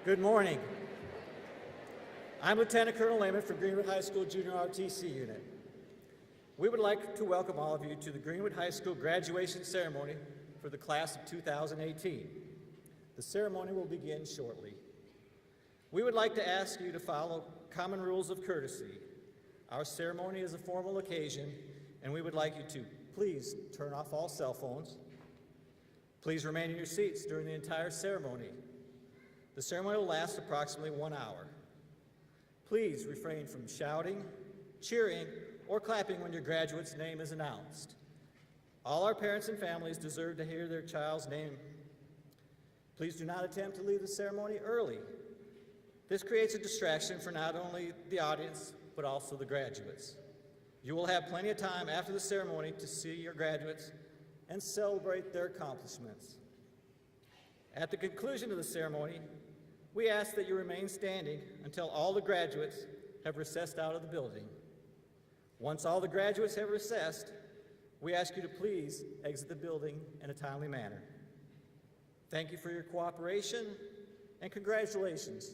Good morning. I'm Lieutenant Colonel Lehman from Greenwood High School Junior ROTC Unit. We would like to welcome all of you to the Greenwood High School graduation ceremony for the class of 2018. The ceremony will begin shortly. We would like to ask you to follow common rules of courtesy. Our ceremony is a formal occasion, and we would like you to please turn off all cell phones. Please remain in your seats during the entire ceremony. The ceremony will last approximately 1 hour. Please refrain from shouting, cheering, or clapping when your graduate's name is announced. All our parents and families deserve to hear their child's name. Please do not attempt to leave the ceremony early. This creates a distraction for not only the audience, but also the graduates. You will have plenty of time after the ceremony to see your graduates and celebrate their accomplishments. At the conclusion of the ceremony, we ask that you remain standing until all the graduates have recessed out of the building. Once all the graduates have recessed, we ask you to please exit the building in a timely manner. Thank you for your cooperation, and congratulations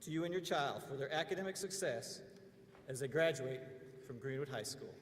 to you and your child for their academic success as they graduate from Greenwood High School.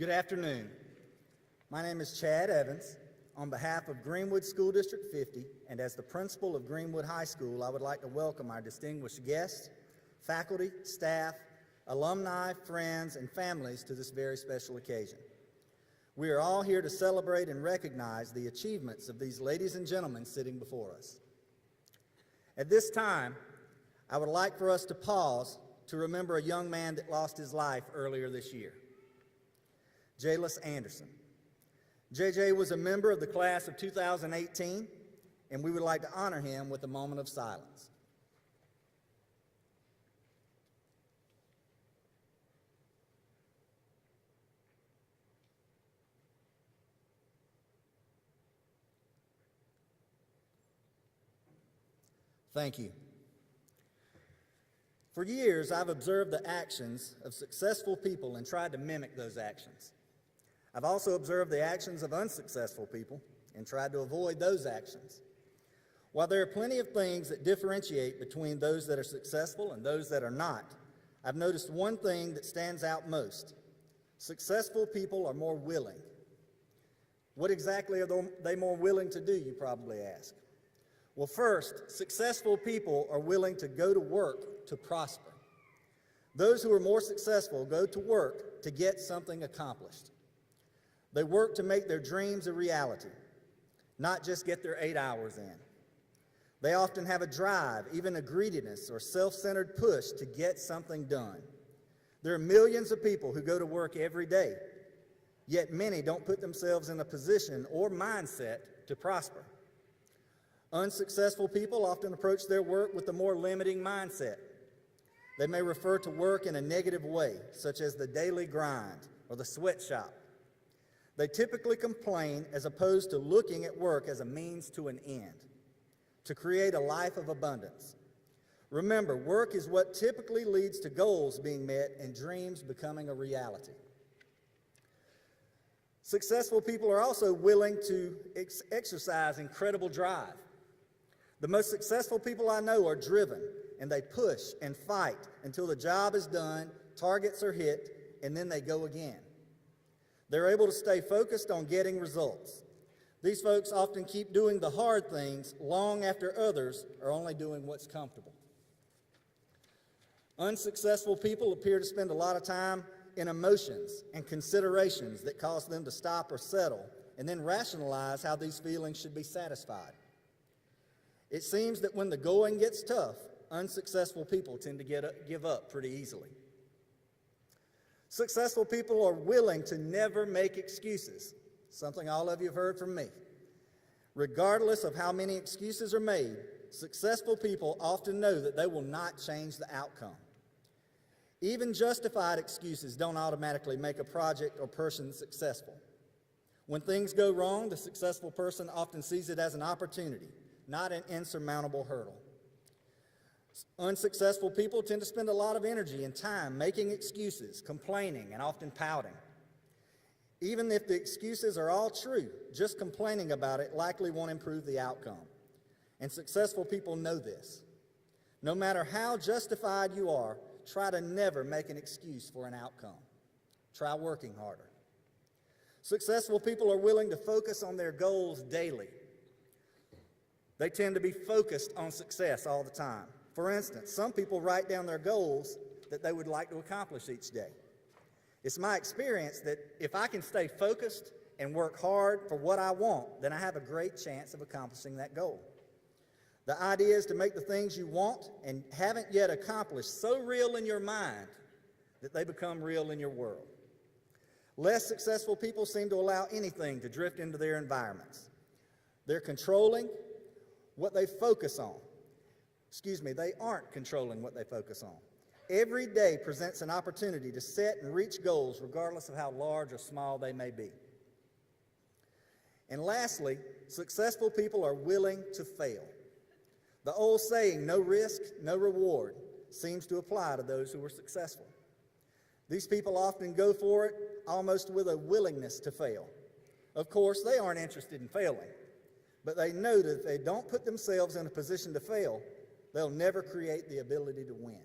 Good afternoon. My name is Chad Evans. On behalf of Greenwood School District 50 and as the principal of Greenwood High School, I would like to welcome our distinguished guests, faculty, staff, alumni, friends, and families to this very special occasion. We are all here to celebrate and recognize the achievements of these ladies and gentlemen sitting before us. At this time, I would like for us to pause to remember a young man that lost his life earlier this year, Jaylus Anderson. JJ was a member of the class of 2018, and we would like to honor him with a moment of silence. Thank you. For years, I've observed the actions of successful people and tried to mimic those actions. I've also observed the actions of unsuccessful people and tried to avoid those actions. While there are plenty of things that differentiate between those that are successful and those that are not, I've noticed one thing that stands out most. Successful people are more willing. What exactly are they more willing to do, you probably ask? Well, first, successful people are willing to go to work to prosper. Those who are more successful go to work to get something accomplished. They work to make their dreams a reality, not just get their 8 hours in. They often have a drive, even a greediness or self-centered push to get something done. There are millions of people who go to work every day, yet many don't put themselves in a position or mindset to prosper. Unsuccessful people often approach their work with a more limiting mindset. They may refer to work in a negative way, such as the daily grind or the sweatshop. They typically complain as opposed to looking at work as a means to an end, to create a life of abundance. Remember, work is what typically leads to goals being met and dreams becoming a reality. Successful people are also willing to exercise incredible drive. The most successful people I know are driven, and they push and fight until the job is done, targets are hit, and then they go again. They're able to stay focused on getting results. These folks often keep doing the hard things long after others are only doing what's comfortable. Unsuccessful people appear to spend a lot of time in emotions and considerations that cause them to stop or settle and then rationalize how these feelings should be satisfied. It seems that when the going gets tough, unsuccessful people tend to give up pretty easily. Successful people are willing to never make excuses, something all of you have heard from me. Regardless of how many excuses are made, successful people often know that they will not change the outcome. Even justified excuses don't automatically make a project or person successful. When things go wrong, the successful person often sees it as an opportunity, not an insurmountable hurdle. Unsuccessful people tend to spend a lot of energy and time making excuses, complaining, and often pouting. Even if the excuses are all true, just complaining about it likely won't improve the outcome. And successful people know this. No matter how justified you are, try to never make an excuse for an outcome. Try working harder. Successful people are willing to focus on their goals daily. They tend to be focused on success all the time. For instance, some people write down their goals that they would like to accomplish each day. It's my experience that if I can stay focused and work hard for what I want, then I have a great chance of accomplishing that goal. The idea is to make the things you want and haven't yet accomplished so real in your mind that they become real in your world. Less successful people seem to allow anything to drift into their environments. They're controlling what they focus on. They aren't controlling what they focus on. Every day presents an opportunity to set and reach goals regardless of how large or small they may be. And lastly, successful people are willing to fail. The old saying, no risk, no reward, seems to apply to those who are successful. These people often go for it almost with a willingness to fail. Of course, they aren't interested in failing, but they know that if they don't put themselves in a position to fail, they'll never create the ability to win.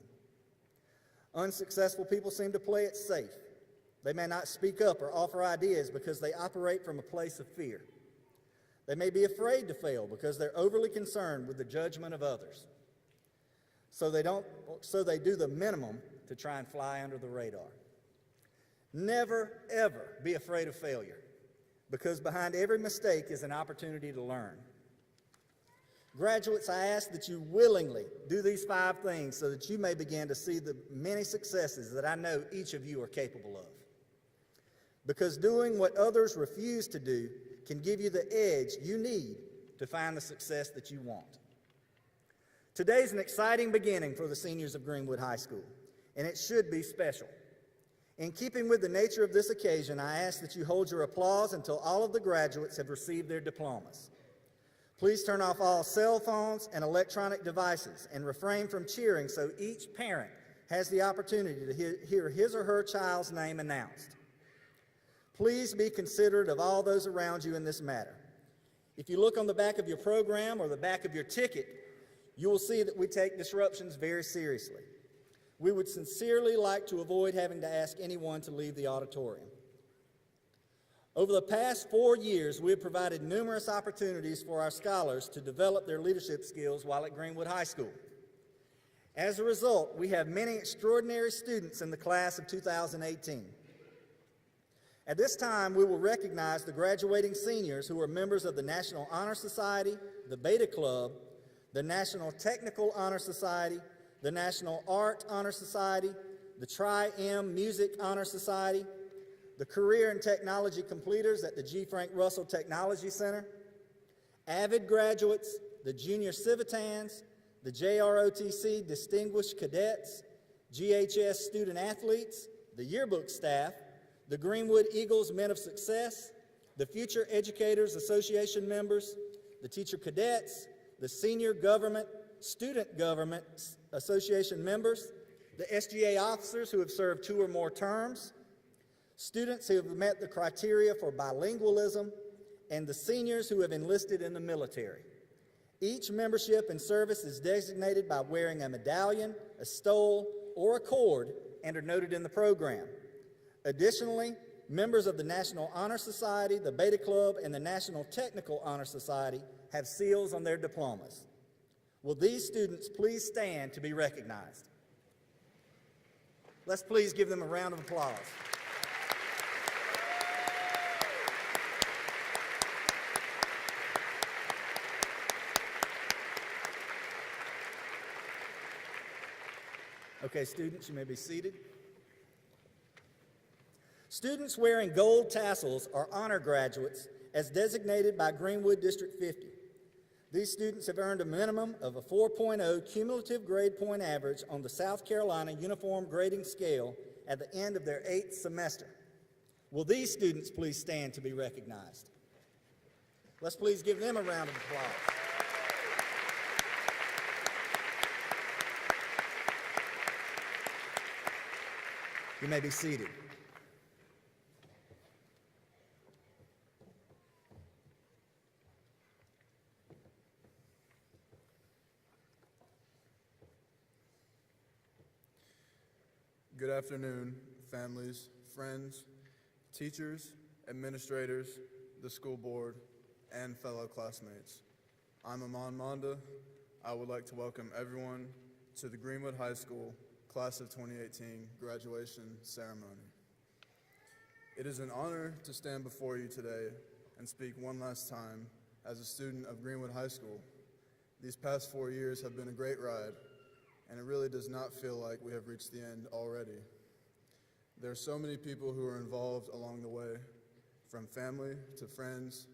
Unsuccessful people seem to play it safe. They may not speak up or offer ideas because they operate from a place of fear. They may be afraid to fail because they're overly concerned with the judgment of others. So they do the minimum to try and fly under the radar. Never, ever be afraid of failure, because behind every mistake is an opportunity to learn. Graduates, I ask that you willingly do these 5 things so that you may begin to see the many successes that I know each of you are capable of. Because doing what others refuse to do can give you the edge you need to find the success that you want. Today's an exciting beginning for the seniors of Greenwood High School, and it should be special. In keeping with the nature of this occasion, I ask that you hold your applause until all of the graduates have received their diplomas. Please turn off all cell phones and electronic devices and refrain from cheering so each parent has the opportunity to hear his or her child's name announced. Please be considerate of all those around you in this matter. If you look on the back of your program or the back of your ticket, you will see that we take disruptions very seriously. We would sincerely like to avoid having to ask anyone to leave the auditorium. Over the past 4 years, we have provided numerous opportunities for our scholars to develop their leadership skills while at Greenwood High School. As a result, we have many extraordinary students in the class of 2018. At this time, we will recognize the graduating seniors who are members of the National Honor Society, the Beta Club, the National Technical Honor Society, the National Art Honor Society, the Tri-M Music Honor Society, the Career and Technology Completers at the G. Frank Russell Technology Center, avid graduates, the Junior Civitans, the JROTC Distinguished Cadets, GHS Student Athletes, the yearbook staff, the Greenwood Eagles Men of Success, the Future Educators Association members, the Teacher Cadets, the Senior Government, Student Government Association members, the SGA officers who have served 2 or more terms, students who have met the criteria for bilingualism, and the seniors who have enlisted in the military. Each membership and service is designated by wearing a medallion, a stole, or a cord and are noted in the program. Additionally, members of the National Honor Society, the Beta Club, and the National Technical Honor Society have seals on their diplomas. Will these students please stand to be recognized? Let's please give them a round of applause. Okay, students, you may be seated. Students wearing gold tassels are honor graduates as designated by Greenwood District 50. These students have earned a minimum of a 4.0 cumulative grade point average on the South Carolina Uniform Grading Scale at the end of their 8th semester. Will these students please stand to be recognized? Let's please give them a round of applause. You may be seated. Good afternoon, families, friends, teachers, administrators, the school board, and fellow classmates. I'm Aman Manda. I would like to welcome everyone to the Greenwood High School Class of 2018 graduation ceremony. It is an honor to stand before you today and speak one last time as a student of Greenwood High School. These past 4 years have been a great ride, and it really does not feel like we have reached the end already. There are so many people who are involved along the way, from family to friends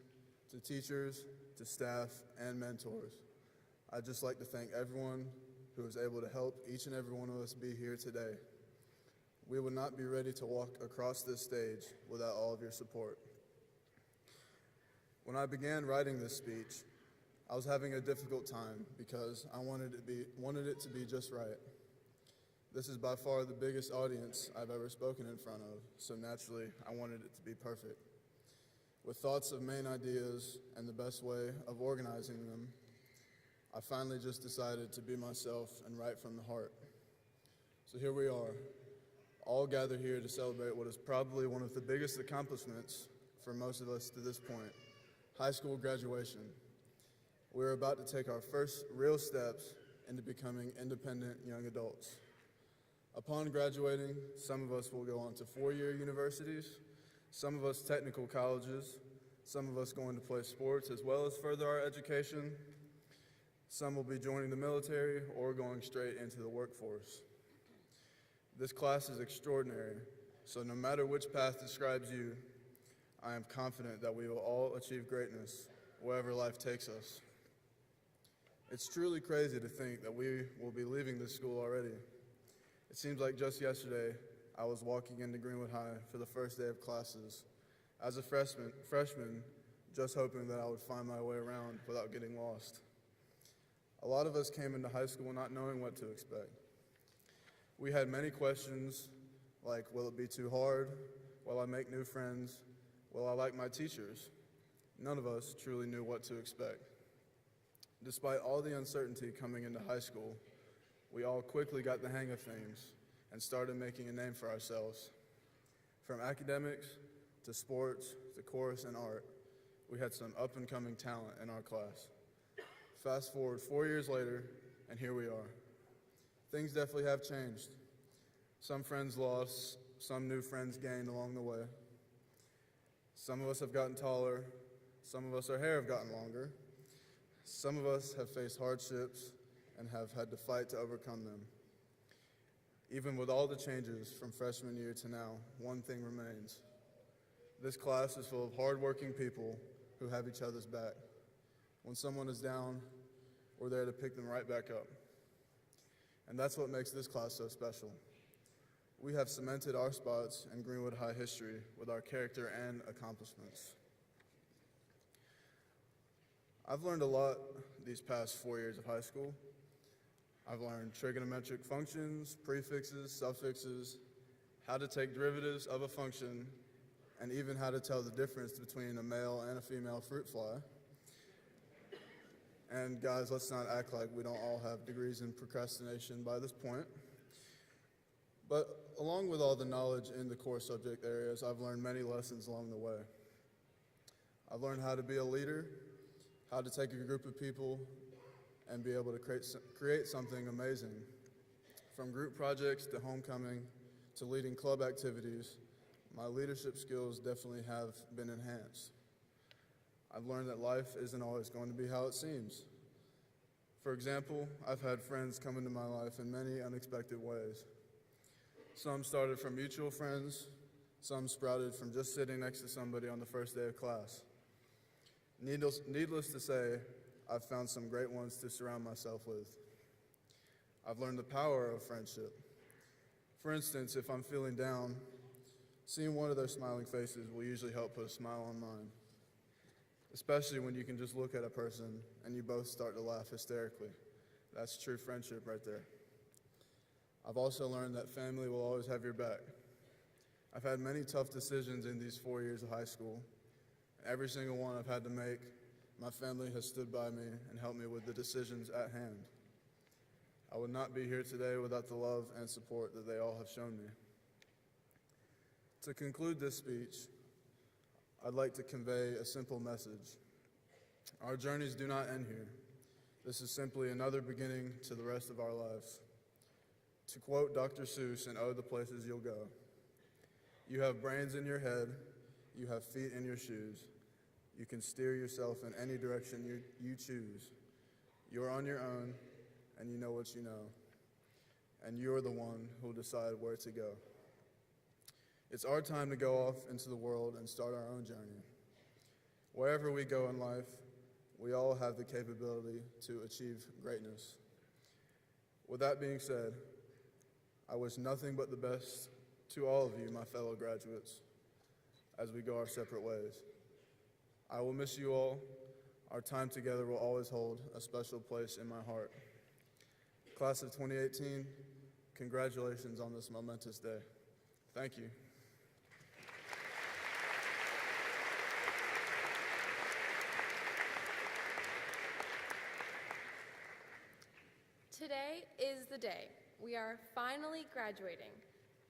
to teachers to staff and mentors. I'd just like to thank everyone who was able to help each and every one of us be here today. We would not be ready to walk across this stage without all of your support. When I began writing this speech, I was having a difficult time because I wanted it to be just right. This is by far the biggest audience I've ever spoken in front of, so naturally I wanted it to be perfect. With thoughts of main ideas and the best way of organizing them, I finally just decided to be myself and write from the heart. So here we are, all gather here to celebrate what is probably one of the biggest accomplishments for most of us to this point, high school graduation. We're about to take our first real steps into becoming independent young adults. Upon graduating, some of us will go on to four-year universities, some of us technical colleges, some of us going to play sports as well as further our education. Some will be joining the military or going straight into the workforce. This class is extraordinary, so no matter which path describes you, I am confident that we will all achieve greatness wherever life takes us. It's truly crazy to think that we will be leaving this school already. It seems like just yesterday, I was walking into Greenwood High for the first day of classes. As a freshman, just hoping that I would find my way around without getting lost. A lot of us came into high school not knowing what to expect. We had many questions like, will it be too hard? Will I make new friends? Will I like my teachers? None of us truly knew what to expect. Despite all the uncertainty coming into high school, we all quickly got the hang of things and started making a name for ourselves. From academics to sports to chorus and art, we had some up-and-coming talent in our class. Fast forward 4 years later, and here we are. Things definitely have changed. Some friends lost, some new friends gained along the way. Some of us have gotten taller, some of us, our hair have gotten longer. Some of us have faced hardships and have had to fight to overcome them. Even with all the changes from freshman year to now, one thing remains. This class is full of hardworking people who have each other's back. When someone is down, we're there to pick them right back up. And that's what makes this class so special. We have cemented our spots in Greenwood High history with our character and accomplishments. I've learned a lot these past 4 years of high school. I've learned trigonometric functions, prefixes, suffixes, how to take derivatives of a function, and even how to tell the difference between a male and a female fruit fly. And guys, let's not act like we don't all have degrees in procrastination by this point. But along with all the knowledge in the core subject areas, I've learned many lessons along the way. I've learned how to be a leader, how to take a group of people and be able to create something amazing. From group projects to homecoming to leading club activities, my leadership skills definitely have been enhanced. I've learned that life isn't always going to be how it seems. For example, I've had friends come into my life in many unexpected ways. Some started from mutual friends, some sprouted from just sitting next to somebody on the first day of class. Needless to say, I've found some great ones to surround myself with. I've learned the power of friendship. For instance, if I'm feeling down, seeing one of their smiling faces will usually help put a smile on mine, especially when you can just look at a person and you both start to laugh hysterically. That's true friendship right there. I've also learned that family will always have your back. I've had many tough decisions in these 4 years of high school. Every single one I've had to make, my family has stood by me and helped me with the decisions at hand. I would not be here today without the love and support that they all have shown me. To conclude this speech, I'd like to convey a simple message. Our journeys do not end here. This is simply another beginning to the rest of our lives. To quote Dr. Seuss in Oh, the Places You'll Go, you have brains in your head, you have feet in your shoes. You can steer yourself in any direction you choose. You're on your own, and you know what you know. And you're the one who'll decide where to go. It's our time to go off into the world and start our own journey. Wherever we go in life, we all have the capability to achieve greatness. With that being said, I wish nothing but the best to all of you, my fellow graduates, as we go our separate ways. I will miss you all. Our time together will always hold a special place in my heart. Class of 2018, congratulations on this momentous day. Thank you. Today is the day. We are finally graduating.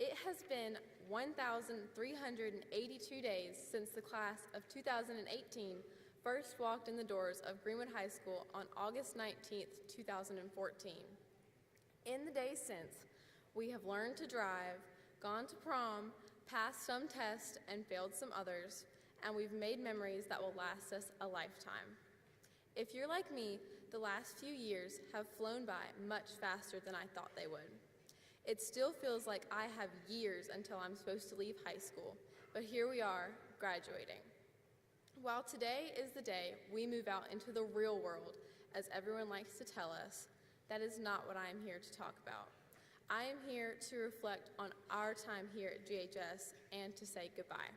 It has been 1,382 days since the class of 2018 first walked in the doors of Greenwood High School on August 19th, 2014. In the days since, we have learned to drive, gone to prom, passed some tests, and failed some others, and we've made memories that will last us a lifetime. If you're like me, the last few years have flown by much faster than I thought they would. It still feels like I have years until I'm supposed to leave high school, but here we are, graduating. While today is the day we move out into the real world, as everyone likes to tell us, that is not what I am here to talk about. I am here to reflect on our time here at GHS and to say goodbye.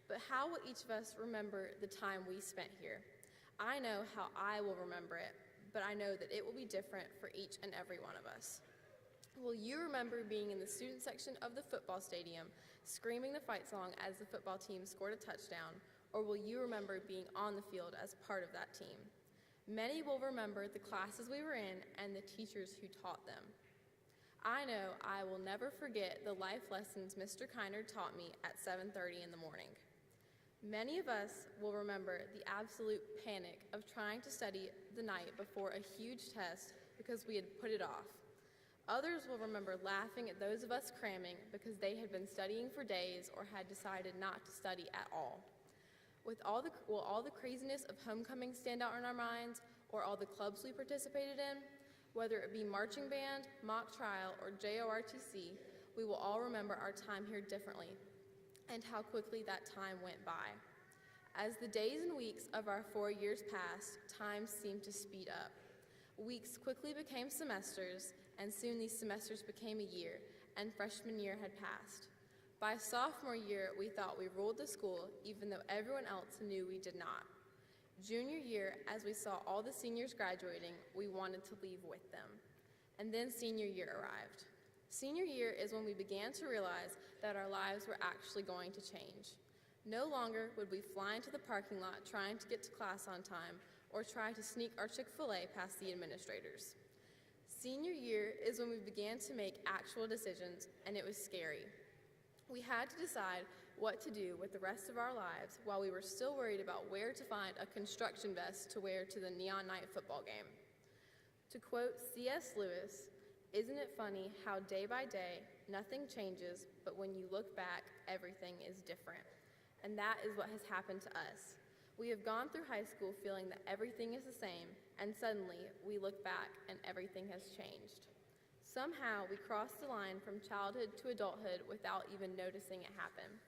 But how will each of us remember the time we spent here? I know how I will remember it, but I know that it will be different for each and every one of us. Will you remember being in the student section of the football stadium, screaming the fight song as the football team scored a touchdown, or will you remember being on the field as part of that team? Many will remember the classes we were in and the teachers who taught them. I know I will never forget the life lessons Mr. Kiner taught me at 7:30 in the morning. Many of us will remember the absolute panic of trying to study the night before a huge test because we had put it off. Others will remember laughing at those of us cramming because they had been studying for days or had decided not to study at all. Will all the craziness of homecoming stand out in our minds, or all the clubs we participated in? Whether it be marching band, mock trial, or JORTC, we will all remember our time here differently and how quickly that time went by. As the days and weeks of our 4 years passed, time seemed to speed up. Weeks quickly became semesters, and soon these semesters became a year, and freshman year had passed. By sophomore year, we thought we ruled the school, even though everyone else knew we did not. Junior year, as we saw all the seniors graduating, we wanted to leave with them. And then senior year arrived. Senior year is when we began to realize that our lives were actually going to change. No longer would we fly into the parking lot trying to get to class on time or try to sneak our Chick-fil-A past the administrators. Senior year is when we began to make actual decisions, and it was scary. We had to decide what to do with the rest of our lives while we were still worried about where to find a construction vest to wear to the neon night football game. To quote C.S. Lewis, "Isn't it funny how day by day nothing changes, but when you look back, everything is different?" And that is what has happened to us. We have gone through high school feeling that everything is the same, and suddenly we look back and everything has changed. Somehow we crossed the line from childhood to adulthood without even noticing it happen.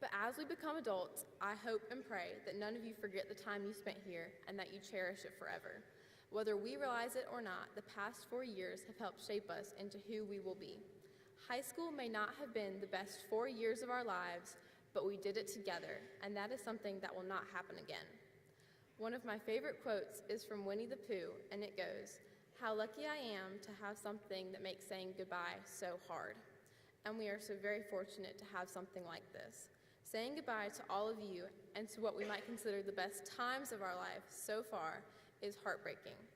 But as we become adults, I hope and pray that none of you forget the time you spent here and that you cherish it forever. Whether we realize it or not, the past 4 years have helped shape us into who we will be. High school may not have been the best 4 years of our lives, but we did it together, and that is something that will not happen again. One of my favorite quotes is from Winnie the Pooh, and it goes, "How lucky I am to have something that makes saying goodbye so hard." And we are so very fortunate to have something like this. Saying goodbye to all of you and to what we might consider the best times of our life so far is heartbreaking.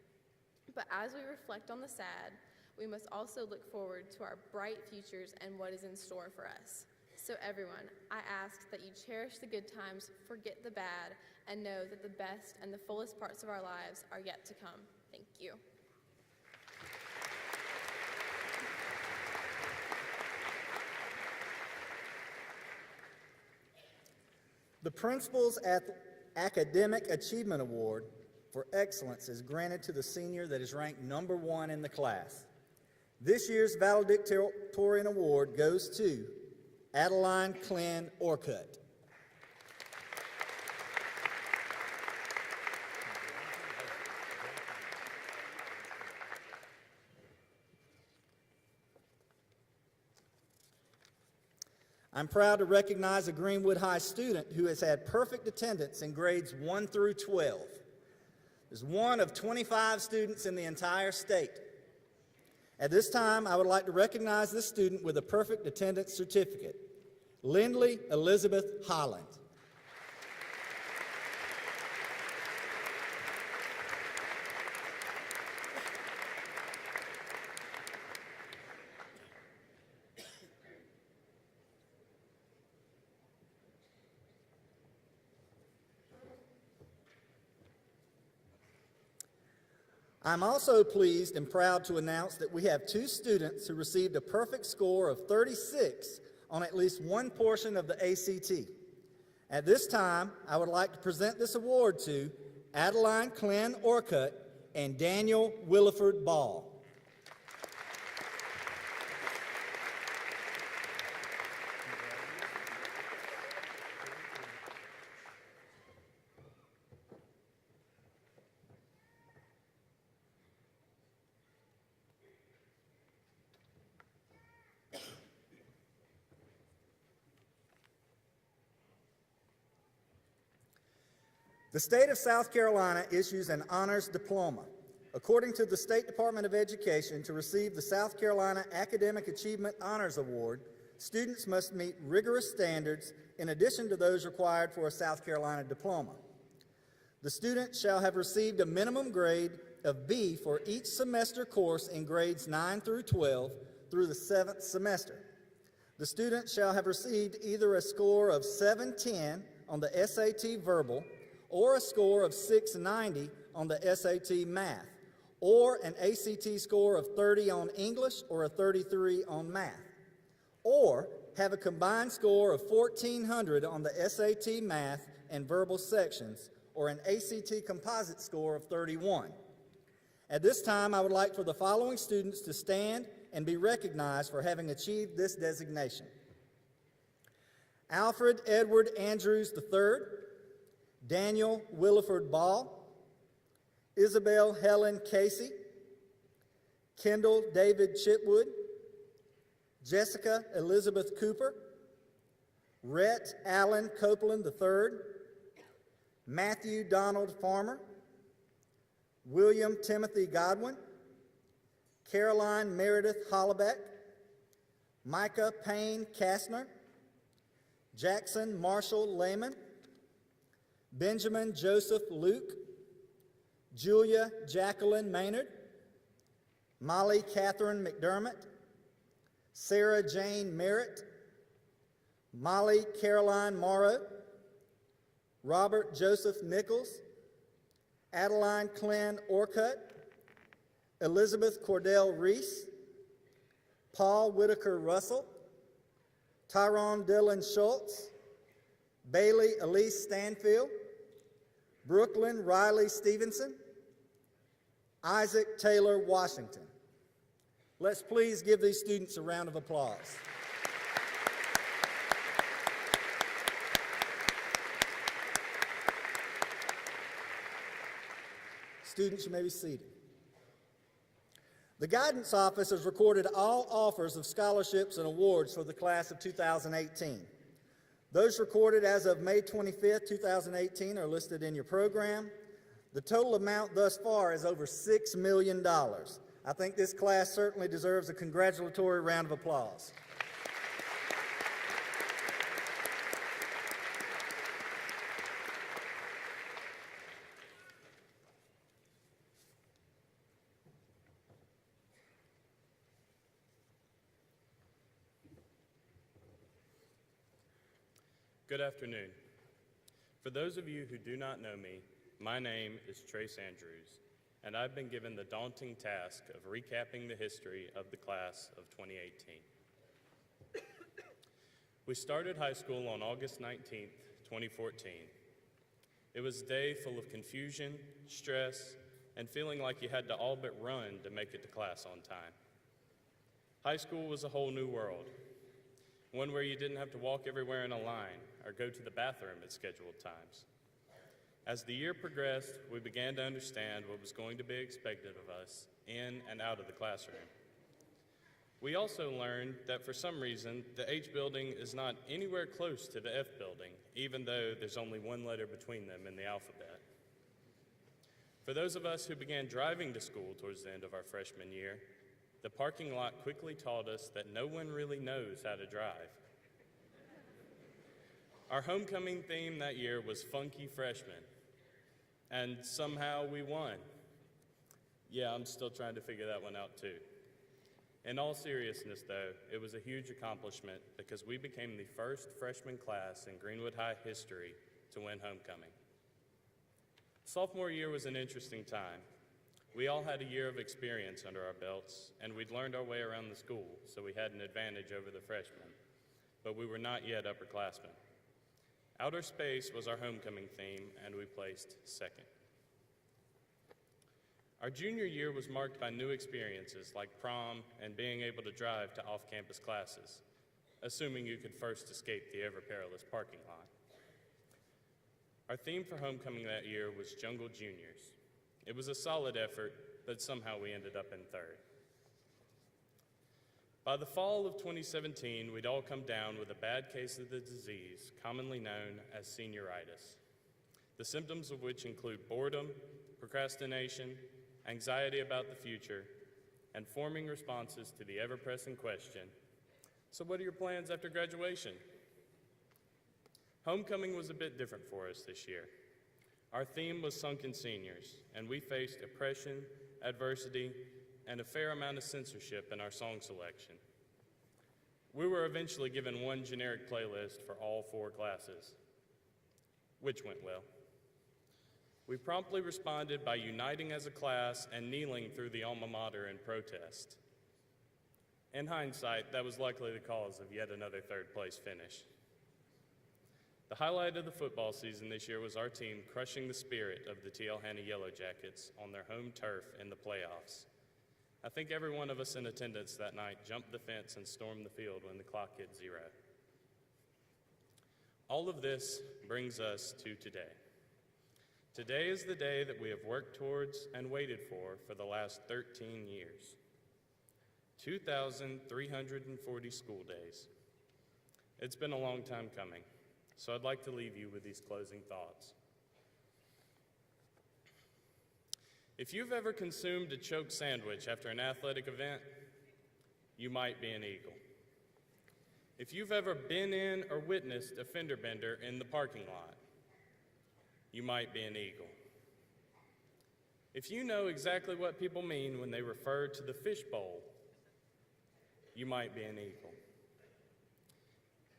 But as we reflect on the sad, we must also look forward to our bright futures and what is in store for us. So everyone, I ask that you cherish the good times, forget the bad, and know that the best and the fullest parts of our lives are yet to come. Thank you. The Principal's Academic Achievement Award for Excellence is granted to the senior that is ranked number 1 in the class. This year's valedictorian award goes to Adeline Clyn Orcutt. I'm proud to recognize a Greenwood High student who has had perfect attendance in grades 1 through 12. Is one of 25 students in the entire state. At this time, I would like to recognize this student with a perfect attendance certificate, Lindley Elizabeth Holland. I'm also pleased and proud to announce that we have 2 students who received a perfect score of 36 on at least one portion of the ACT. At this time, I would like to present this award to Adeline Clynn Orcutt and Daniel Williford Ball. The state of South Carolina issues an honors diploma. According to the State Department of Education, to receive the South Carolina Academic Achievement Honors Award, students must meet rigorous standards in addition to those required for a South Carolina diploma. The student shall have received a minimum grade of B for each semester course in grades 9 through 12 through the 7th semester. The student shall have received either a score of 710 on the SAT Verbal or a score of 690 on the SAT Math, or an ACT score of 30 on English or a 33 on Math, or have a combined score of 1,400 on the SAT Math and Verbal sections, or an ACT composite score of 31. At this time, I would like for the following students to stand and be recognized for having achieved this designation: Alfred Edward Andrews III, Daniel Williford Ball, Isabel Helen Casey, Kendall David Chitwood, Jessica Elizabeth Cooper, Rhett Allen Copeland III, Matthew Donald Farmer, William Timothy Godwin, Caroline Meredith Hollebeck, Micah Payne Kastner, Jackson Marshall Lehman, Benjamin Joseph Luke, Julia Jacqueline Maynard, Molly Catherine McDermott, Sarah Jane Merritt, Molly Caroline Morrow, Robert Joseph Nichols, Adeline Clynn Orcutt, Elizabeth Cordell Reese, Paul Whitaker Russell, Tyrone Dillon Schultz, Bailey Elise Stanfield, Brooklyn Riley Stevenson, Isaac Taylor Washington. Let's please give these students a round of applause. Students, you may be seated. The Guidance Office has recorded all offers of scholarships and awards for the class of 2018. Those recorded as of May 25th, 2018 are listed in your program. The total amount thus far is over $6 million. I think this class certainly deserves a congratulatory round of applause. Good afternoon. For those of you who do not know me, my name is Trace Andrews, and I've been given the daunting task of recapping the history of the class of 2018. We started high school on August 19th, 2014. It was a day full of confusion, stress, and feeling like you had to all but run to make it to class on time. High school was a whole new world, one where you didn't have to walk everywhere in a line or go to the bathroom at scheduled times. As the year progressed, we began to understand what was going to be expected of us in and out of the classroom. We also learned that for some reason, the H building is not anywhere close to the F building, even though there's only one letter between them in the alphabet. For those of us who began driving to school towards the end of our freshman year, the parking lot quickly taught us that no one really knows how to drive. Our homecoming theme that year was Funky Freshman, and somehow we won. Yeah, I'm still trying to figure that one out too. In all seriousness though, it was a huge accomplishment because we became the first freshman class in Greenwood High history to win homecoming. Sophomore year was an interesting time. We all had a year of experience under our belts, and we'd learned our way around the school, so we had an advantage over the freshmen. But we were not yet upperclassmen. Outer space was our homecoming theme, and we placed second. Our junior year was marked by new experiences like prom and being able to drive to off-campus classes, assuming you could first escape the ever-perilous parking lot. Our theme for homecoming that year was Jungle Juniors. It was a solid effort, but somehow we ended up in third. By the fall of 2017, we'd all come down with a bad case of the disease, commonly known as senioritis, the symptoms of which include boredom, procrastination, anxiety about the future, and forming responses to the ever-pressing question, so what are your plans after graduation? Homecoming was a bit different for us this year. Our theme was Sunken Seniors, and we faced oppression, adversity, and a fair amount of censorship in our song selection. We were eventually given one generic playlist for all 4 classes, which went well. We promptly responded by uniting as a class and kneeling through the alma mater in protest. In hindsight, that was likely the cause of yet another third-place finish. The highlight of the football season this year was our team crushing the spirit of the TL Hanna Yellow Jackets on their home turf in the playoffs. I think every one of us in attendance that night jumped the fence and stormed the field when the clock hit 0. All of this brings us to today. Today is the day that we have worked towards and waited for the last 13 years. 2,340 school days. It's been a long time coming, so I'd like to leave you with these closing thoughts. If you've ever consumed a choke sandwich after an athletic event, you might be an Eagle. If you've ever been in or witnessed a fender bender in the parking lot, you might be an Eagle. If you know exactly what people mean when they refer to the fishbowl, you might be an Eagle.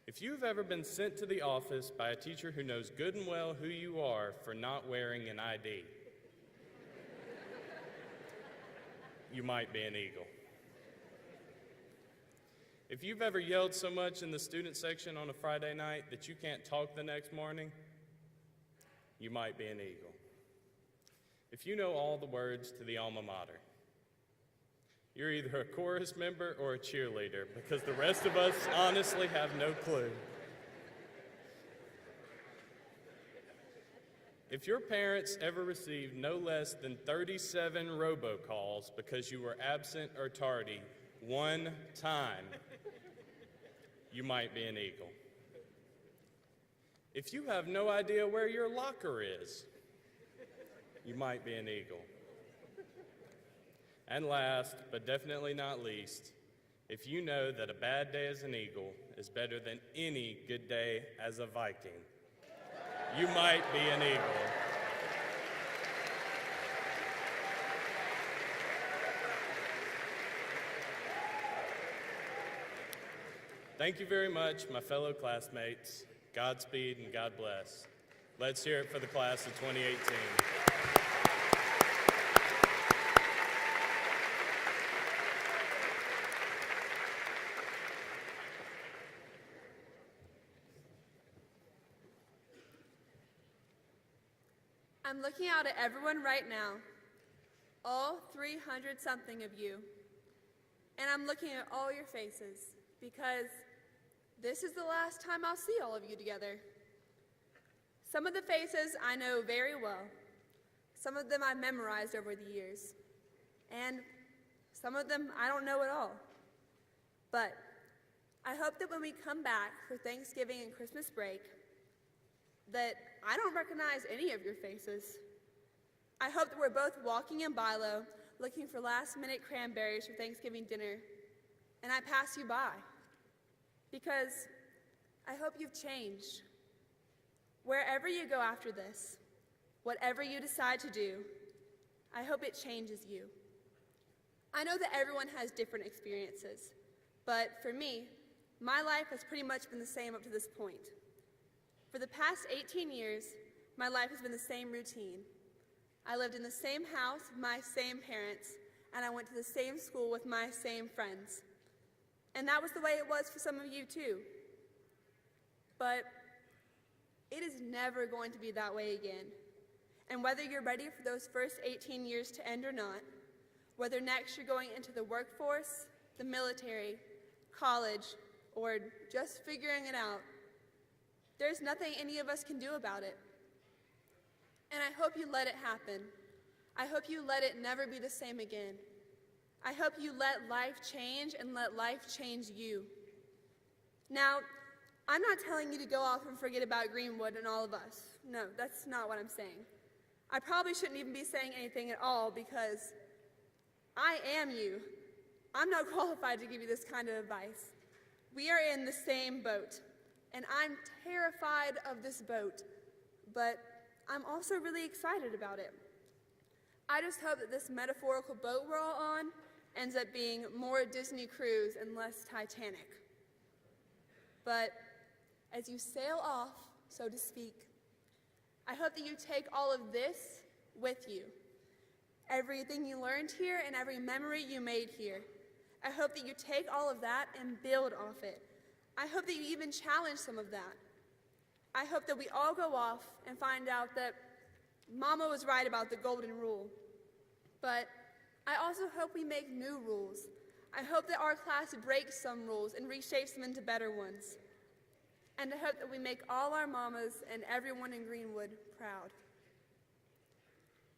If you've ever been sent to the office by a teacher who knows good and well who you are for not wearing an ID, you might be an Eagle. If you've ever yelled so much in the student section on a Friday night that you can't talk the next morning, you might be an Eagle. If you know all the words to the alma mater, you're either a chorus member or a cheerleader, because the rest of us honestly have no clue. If your parents ever received no less than 37 robocalls because you were absent or tardy one time, you might be an Eagle. If you have no idea where your locker is, you might be an Eagle. And last, but definitely not least, if you know that a bad day as an Eagle is better than any good day as a Viking, you might be an Eagle. Thank you very much, my fellow classmates. Godspeed and God bless. Let's hear it for the class of 2018. I'm looking out at everyone right now, all 300-something of you, and I'm looking at all your faces because this is the last time I'll see all of you together. Some of the faces I know very well. Some of them I've memorized over the years. And some of them I don't know at all. But I hope that when we come back for Thanksgiving and Christmas break, that I don't recognize any of your faces. I hope that we're both walking in Bilo looking for last-minute cranberries for Thanksgiving dinner, and I pass you by. Because I hope you've changed. Wherever you go after this, whatever you decide to do, I hope it changes you. I know that everyone has different experiences, but for me, my life has pretty much been the same up to this point. For the past 18 years, my life has been the same routine. I lived in the same house with my same parents, and I went to the same school with my same friends. And that was the way it was for some of you too. But it is never going to be that way again. And whether you're ready for those first 18 years to end or not, whether next you're going into the workforce, the military, college, or just figuring it out, there's nothing any of us can do about it. And I hope you let it happen. I hope you let it never be the same again. I hope you let life change and let life change you. Now, I'm not telling you to go off and forget about Greenwood and all of us. No, that's not what I'm saying. I probably shouldn't even be saying anything at all because I am you. I'm not qualified to give you this kind of advice. We are in the same boat, and I'm terrified of this boat, but I'm also really excited about it. I just hope that this metaphorical boat we're all on ends up being more Disney Cruise and less Titanic. But as you sail off, so to speak, I hope that you take all of this with you. Everything you learned here and every memory you made here. I hope that you take all of that and build off it. I hope that you even challenge some of that. I hope that we all go off and find out that Mama was right about the golden rule. But I also hope we make new rules. I hope that our class breaks some rules and reshapes them into better ones. And I hope that we make all our mamas and everyone in Greenwood proud.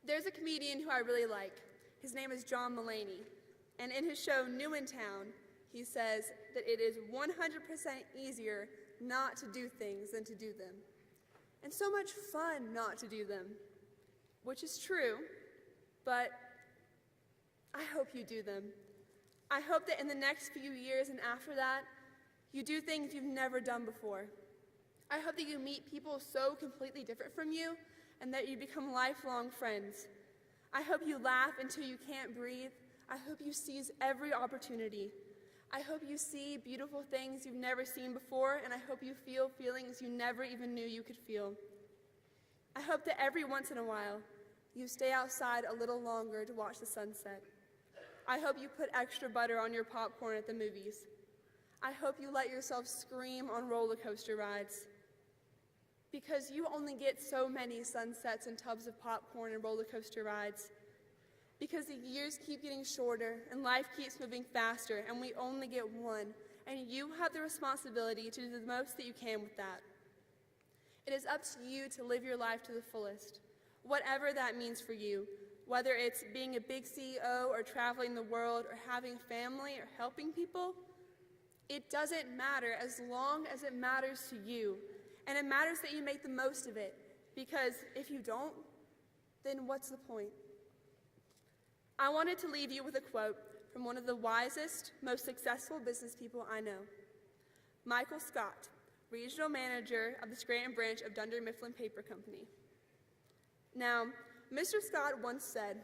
There's a comedian who I really like. His name is John Mulaney. And in his show, New in Town, he says that it is 100% easier not to do things than to do them. And so much fun not to do them, which is true, but I hope you do them. I hope that in the next few years and after that, you do things you've never done before. I hope that you meet people so completely different from you and that you become lifelong friends. I hope you laugh until you can't breathe. I hope you seize every opportunity. I hope you see beautiful things you've never seen before, and I hope you feel feelings you never even knew you could feel. I hope that every once in a while, you stay outside a little longer to watch the sunset. I hope you put extra butter on your popcorn at the movies. I hope you let yourself scream on roller coaster rides. Because you only get so many sunsets and tubs of popcorn and roller coaster rides. Because the years keep getting shorter and life keeps moving faster and we only get one, and you have the responsibility to do the most that you can with that. It is up to you to live your life to the fullest, whatever that means for you, whether it's being a big CEO or traveling the world or having family or helping people. It doesn't matter as long as it matters to you, and it matters that you make the most of it, because if you don't, then what's the point? I wanted to leave you with a quote from one of the wisest, most successful business people I know, Michael Scott, Regional Manager of the Scranton branch of Dunder Mifflin Paper Company. Now, Mr. Scott once said,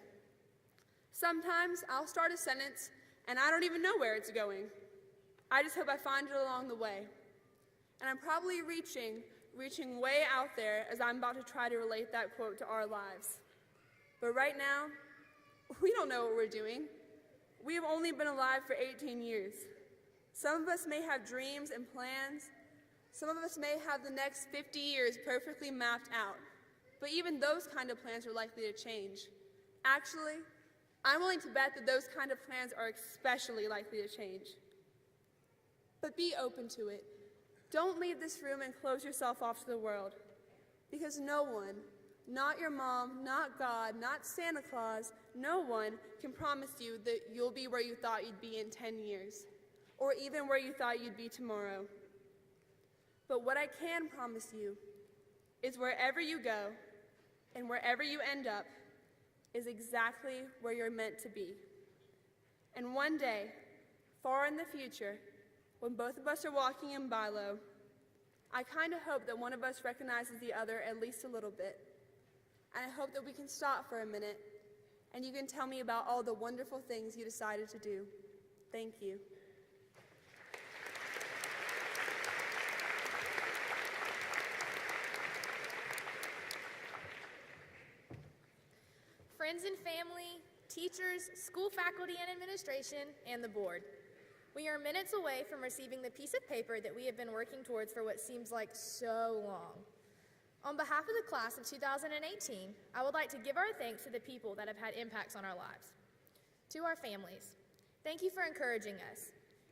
"Sometimes I'll start a sentence and I don't even know where it's going. I just hope I find it along the way." And I'm probably reaching way out there as I'm about to try to relate that quote to our lives. But right now, we don't know what we're doing. We have only been alive for 18 years. Some of us may have dreams and plans. Some of us may have the next 50 years perfectly mapped out. But even those kind of plans are likely to change. Actually, I'm willing to bet that those kind of plans are especially likely to change. But be open to it. Don't leave this room and close yourself off to the world. Because no one, not your mom, not God, not Santa Claus, no one can promise you that you'll be where you thought you'd be in 10 years, or even where you thought you'd be tomorrow. But what I can promise you is wherever you go and wherever you end up is exactly where you're meant to be. And one day, far in the future, when both of us are walking in Bilo, I kind of hope that one of us recognizes the other at least a little bit. And I hope that we can stop for a minute and you can tell me about all the wonderful things you decided to do. Thank you. friends and family, teachers, school faculty and administration, and the board. We are minutes away from receiving the piece of paper that we have been working towards for what seems like so long. On behalf of the class of 2018, I would like to give our thanks to the people that have had impacts on our lives. To our families, thank you for encouraging us.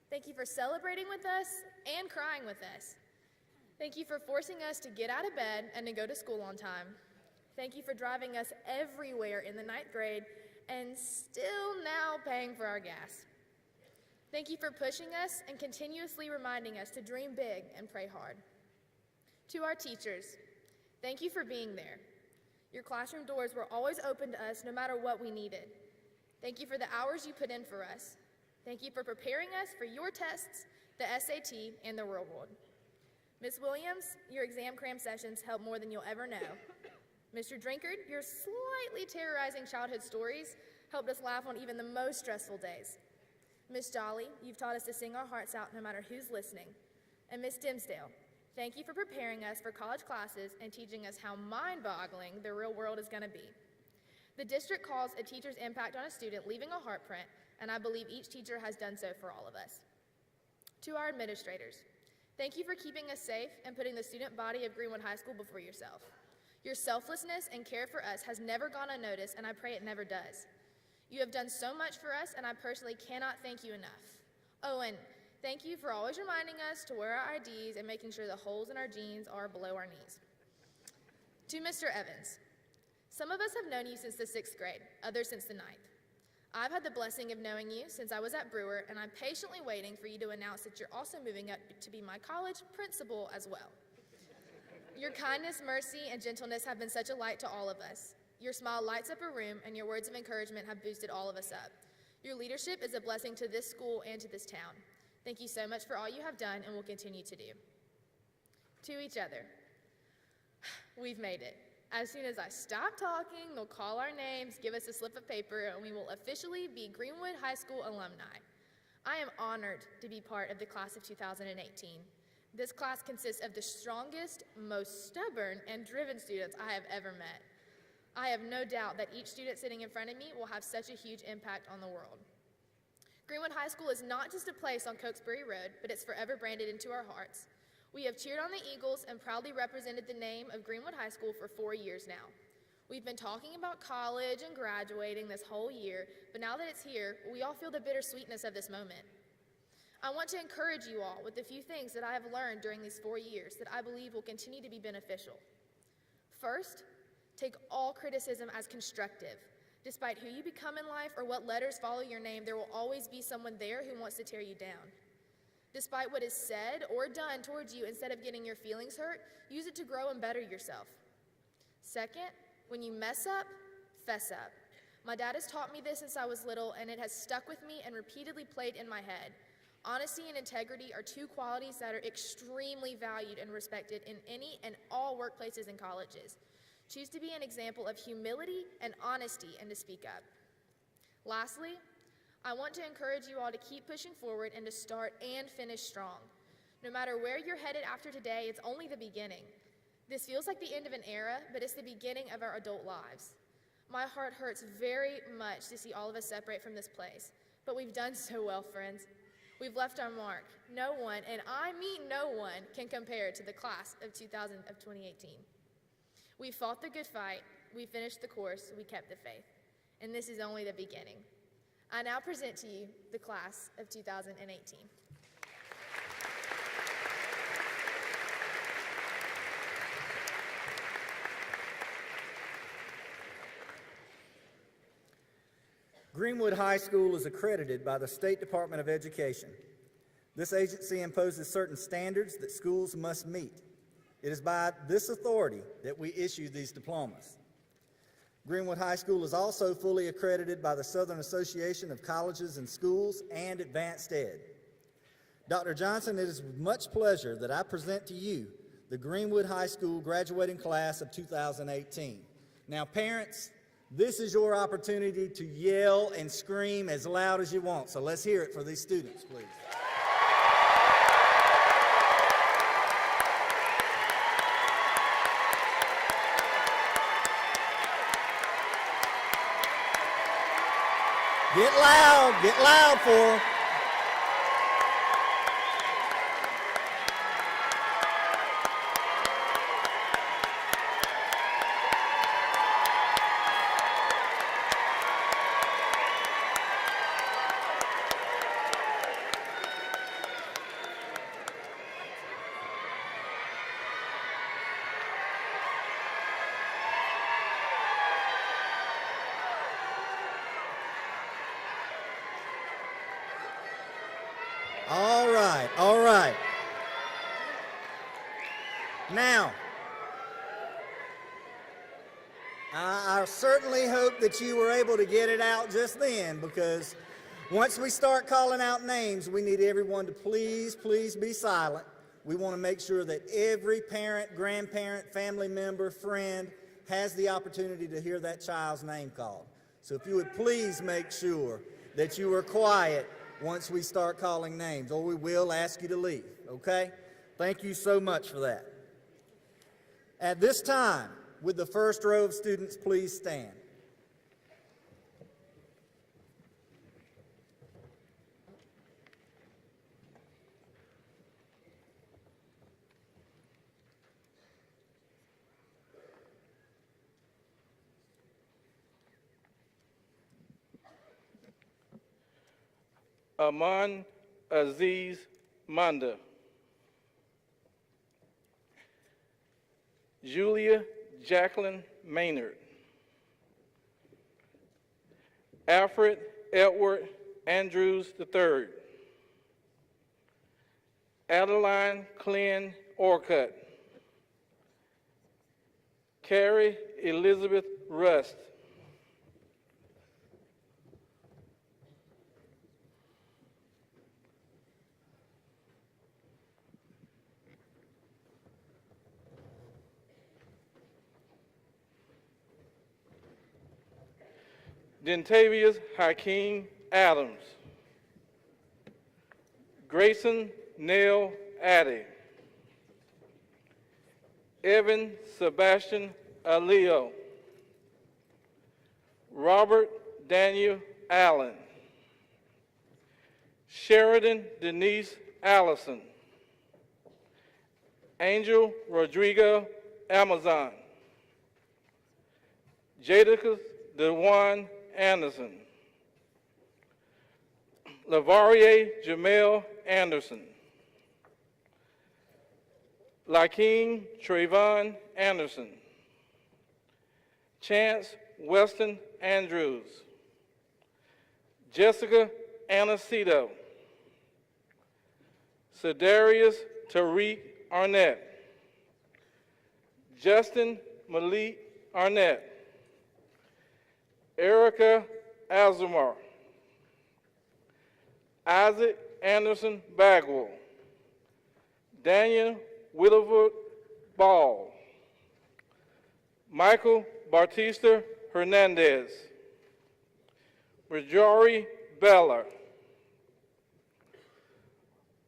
Thank you for celebrating with us and crying with us. Thank you for forcing us to get out of bed and to go to school on time. Thank you for driving us everywhere in the 9th grade and still now paying for our gas. Thank you for pushing us and continuously reminding us to dream big and pray hard. To our teachers, thank you for being there. Your classroom doors were always open to us no matter what we needed. Thank you for the hours you put in for us. Thank you for preparing us for your tests, the SAT, and the real world. Ms. Williams, your exam cram sessions help more than you'll ever know. Mr. Drinkard, your slightly terrorizing childhood stories helped us laugh on even the most stressful days. Ms. Jolly, you've taught us to sing our hearts out no matter who's listening. And Ms. Dimsdale, thank you for preparing us for college classes and teaching us how mind-boggling the real world is going to be. The district calls a teacher's impact on a student leaving a heartprint, and I believe each teacher has done so for all of us. To our administrators, thank you for keeping us safe and putting the student body of Greenwood High School before yourself. Your selflessness and care for us has never gone unnoticed, and I pray it never does. You have done so much for us, and I personally cannot thank you enough. Oh, and thank you for always reminding us to wear our IDs and making sure the holes in our jeans are below our knees. To Mr. Evans, some of us have known you since the 6th grade, others since the 9th. I've had the blessing of knowing you since I was at Brewer, and I'm patiently waiting for you to announce that you're also moving up to be my college principal as well. Your kindness, mercy, and gentleness have been such a light to all of us. Your smile lights up a room, and your words of encouragement have boosted all of us up. Your leadership is a blessing to this school and to this town. Thank you so much for all you have done and will continue to do. To each other, we've made it. As soon as I stop talking, they'll call our names, give us a slip of paper, and we will officially be Greenwood High School alumni. I am honored to be part of the class of 2018. This class consists of the strongest, most stubborn, and driven students I have ever met. I have no doubt that each student sitting in front of me will have such a huge impact on the world. Greenwood High School is not just a place on Cokesbury Road, but it's forever branded into our hearts. We have cheered on the Eagles and proudly represented the name of Greenwood High School for 4 years now. We've been talking about college and graduating this whole year, but now that it's here, we all feel the bittersweetness of this moment. I want to encourage you all with a few things that I have learned during these 4 years that I believe will continue to be beneficial. First, take all criticism as constructive. Despite who you become in life or what letters follow your name, there will always be someone there who wants to tear you down. Despite what is said or done towards you, instead of getting your feelings hurt, use it to grow and better yourself. Second, when you mess up, fess up. My dad has taught me this since I was little, and it has stuck with me and repeatedly played in my head. Honesty and integrity are two qualities that are extremely valued and respected in any and all workplaces and colleges. Choose to be an example of humility and honesty and to speak up. Lastly, I want to encourage you all to keep pushing forward and to start and finish strong. No matter where you're headed after today, it's only the beginning. This feels like the end of an era, but it's the beginning of our adult lives. My heart hurts very much to see all of us separate from this place, but we've done so well, friends. We've left our mark. No one, and I mean no one, can compare to the class of 2018. We fought the good fight, we finished the course, we kept the faith. And this is only the beginning. I now present to you the class of 2018. Greenwood High School is accredited by the State Department of Education. This agency imposes certain standards that schools must meet. It is by this authority that we issue these diplomas. Greenwood High School is also fully accredited by the Southern Association of Colleges and Schools and Advanced Ed. Dr. Johnson, it is with much pleasure that I present to you the Greenwood High School graduating class of 2018. Now, parents, this is your opportunity to yell and scream as loud as you want, so let's hear it for these students, please. Get loud for them. All right. Now, I certainly hope that you were able to get it out just then, because once we start calling out names, we need everyone to please be silent. We want to make sure that every parent, grandparent, family member, friend has the opportunity to hear that child's name called. So if you would please make sure that you are quiet once we start calling names, or we will ask you to leave, okay? Thank you so much for that. At this time, would the first row of students please stand? Aman Aziz Manda. Julia Jacqueline Maynard. Alfred Edward Andrews III. Adeline Clynn Orcutt. Carrie Elizabeth Rust. Dentavius Hakeem Adams. Grayson Nell Addy. Evan Sebastian Aleo. Robert Daniel Allen. Sheridan Denise Allison. Angel Rodrigo Amazon. Jadaicus DeJuan Anderson. Lavarier Jamel Anderson. Lakeem Trayvon Anderson. Chance Weston Andrews. Jessica Anaceto. Cedarius Tariq Arnett. Justin Malik Arnett. Erica Azumar. Isaac Anderson Bagwell. Daniel Willowfoot Ball. Michael Bautista Hernandez. Rajari Bella.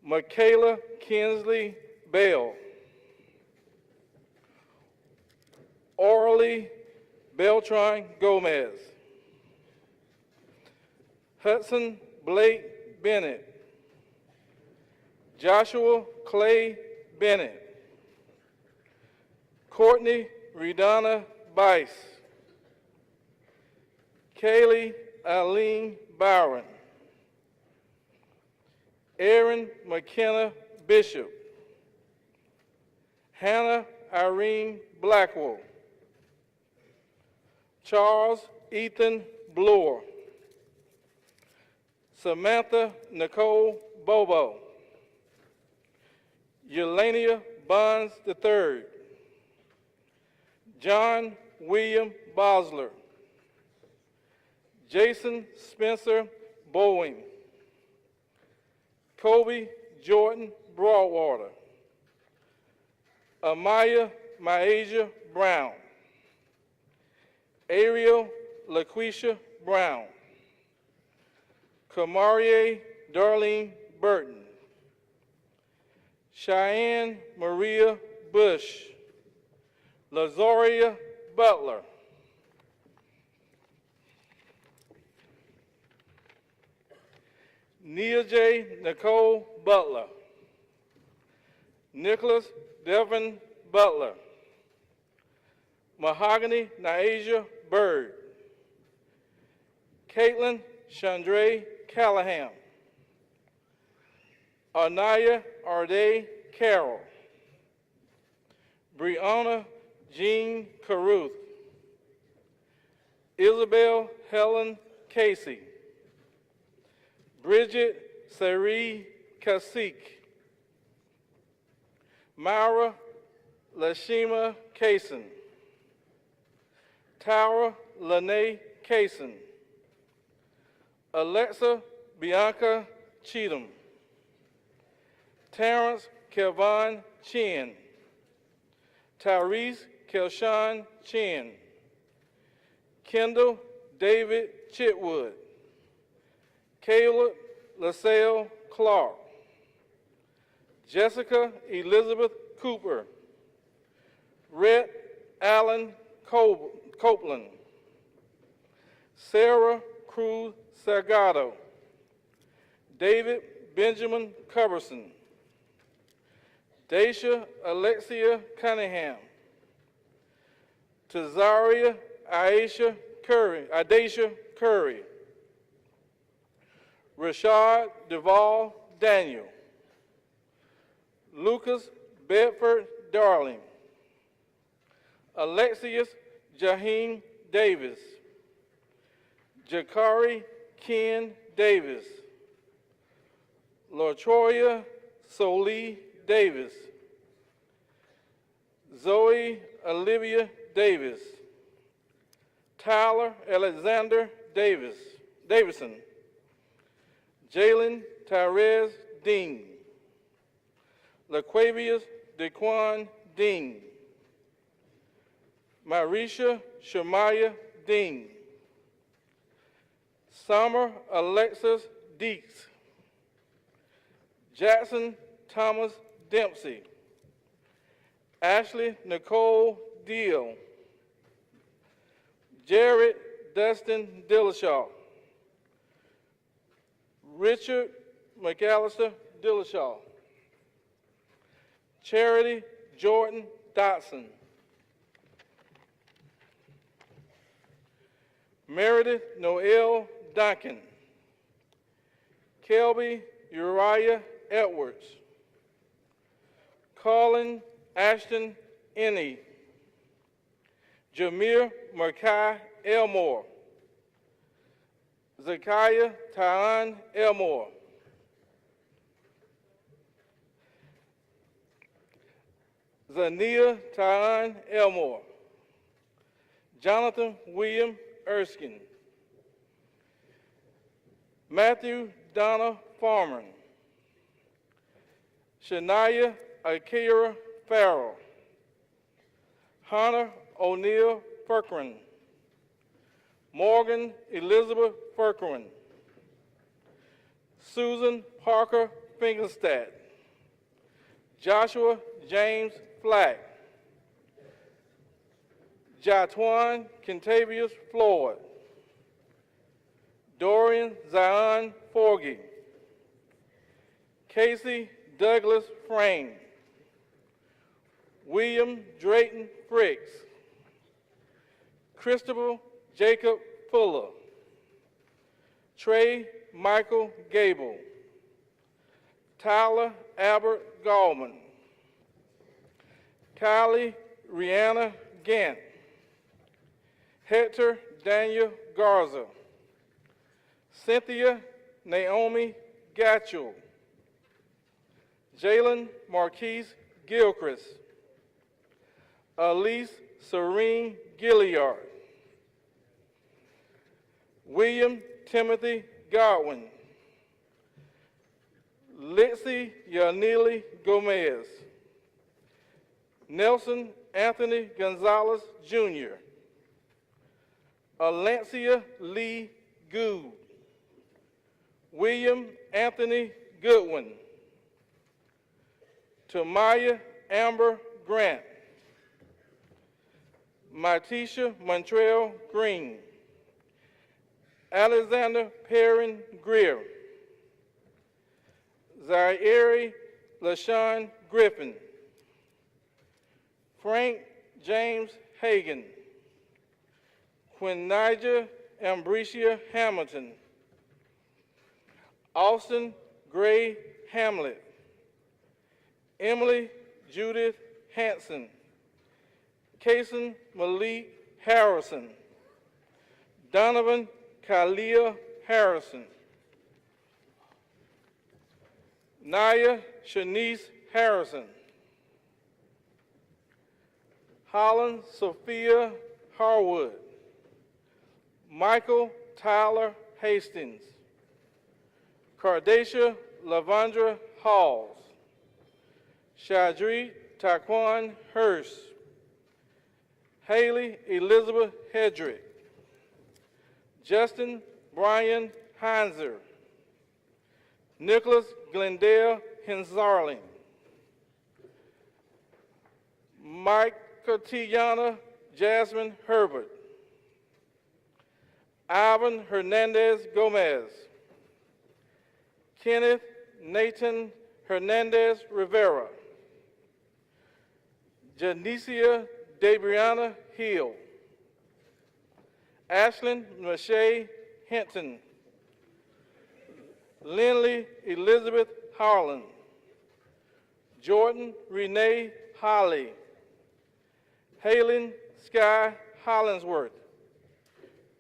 Michaela Kinsley Bell. Orly Beltran Gomez. Hudson Blake Bennett. Joshua Clay Bennett. Courtney Redana Bice. Kaylee Eileen Byron. Aaron McKenna Bishop. Hannah Irene Blackwell. Charles Ethan Bloor. Samantha Nicole Bobo. Yelenia Bonds III. John William Bosler. Jason Spencer Bowen. Kobe Jordan Broadwater. Amaya Myasia Brown. Ariel LaQuisha Brown. Kamarie Darlene Burton. Cheyenne Maria Bush. Lazoria Butler. Nia J. Nicole Butler. Nicholas Devin Butler. Mahogany Naisha Bird. Caitlin Chandray Callahan. Anaya Arday Carroll. Brianna Jean Caruth. Isabel Helen Casey. Bridget Sari Kasik. Myra Lashima Kaysen. Tara Lene Kaysen. Alexa Bianca Cheatham. Terrence Kelvon Chin. Tyrese Kelshawn Chin. Kendall David Chitwood. Caleb LaSalle Clark. Jessica Elizabeth Cooper. Rhett Allen Copeland. Sarah Cruz Salgado. David Benjamin Coverson. Daisha Alexia Cunningham. Tazaria Aisha Curry. Rashad Duvall Daniel. Lucas Bedford Darling. Alexius Jaheem Davis. Jakari Ken Davis. LaTroya Solie Davis. Zoe Olivia Davis. Tyler Alexander Davison. Jalen Tyrez Dean. LaQuavius Dequan Dean. Marisha Shemaya Dean. Summer Alexis Deeks. Jackson Thomas Dempsey. Ashley Nicole Deal. Jared Dustin Dillashaw. Richard McAllister Dillashaw. Charity Jordan Dotson. Meredith Noel Duncan. Kelby Uriah Edwards. Colin Ashton Inney. Jameer Mackay Elmore. Zakiah Tyan Elmore. Zania Tyan Elmore. Jonathan William Erskine. Matthew Donna Farman. Shania Akira Farrell. Hunter O'Neill Ferkran. Morgan Elizabeth Ferkran. Susan Parker Fingerstadt. Joshua James Flack. Jatwan Kentavious Floyd. Dorian Zion Forgy. Casey Douglas Frame. William Drayton Fricks. Christopher Jacob Fuller. Trey Michael Gable. Tyler Albert Gallman. Kylie Rihanna Gant. Hector Daniel Garza. Cynthia Naomi Gatchell. Jalen Marquise Gilchrist. Elise Serene Gilliard. William Timothy Godwin. Litzy Yanili Gomez. Nelson Anthony Gonzalez Jr. Alancia Lee Good. William Anthony Goodwin. Tamaya Amber Grant. Martisha Montreal Green. Alexander Perrin Greer. Zaire LaShawn Griffin, Frank James Hagan, Quinija Ambricia Hamilton, Austin Gray Hamlet, Emily Judith Hanson, Kason Malik Harrison, Donovan Kalia Harrison, Naya Shanice Harrison, Holland Sophia Harwood, Michael Tyler Hastings, Cardacia Lavondra Halls, Shadri Taquan Hurst, Haley Elizabeth Hedrick, Justin Brian Heinzer, Nicholas Glendale Henzarling, Mike Tiana Jasmine Herbert, Ivan Hernandez Gomez, Kenneth Nathan Hernandez Rivera, Janicia Debriana Hill, Ashlyn Mache Hinton, Lindley Elizabeth Harlan, Jordan Renee Holly, Halen Sky Hollingsworth,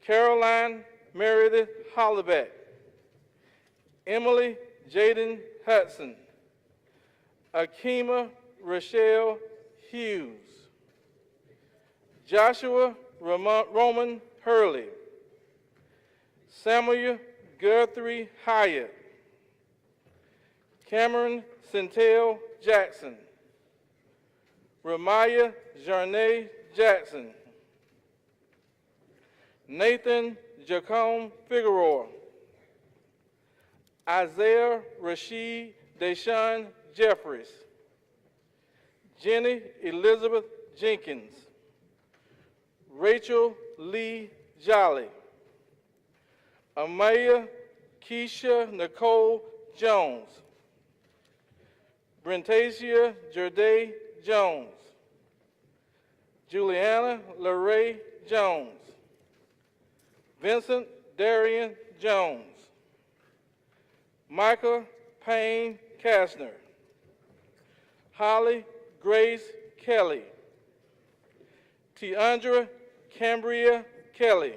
Caroline Meredith Holliback, Emily Jaden Hudson, Akima Rochelle Hughes, Joshua Roman Hurley, Samuel Guthrie Hyatt, Cameron Centel Jackson, Ramaya Jarnay Jackson, Nathan Jacome Figueroa, Isaiah Rashid Deshaun Jeffries, Jenny Elizabeth Jenkins, Rachel Lee Jolly, Amaya Keisha Nicole Jones, Brentasia Jerde Jones, Juliana LaRae Jones, Vincent Darian Jones, Michael Payne Kastner, Holly Grace Kelly, Tiandra Cambria Kelly,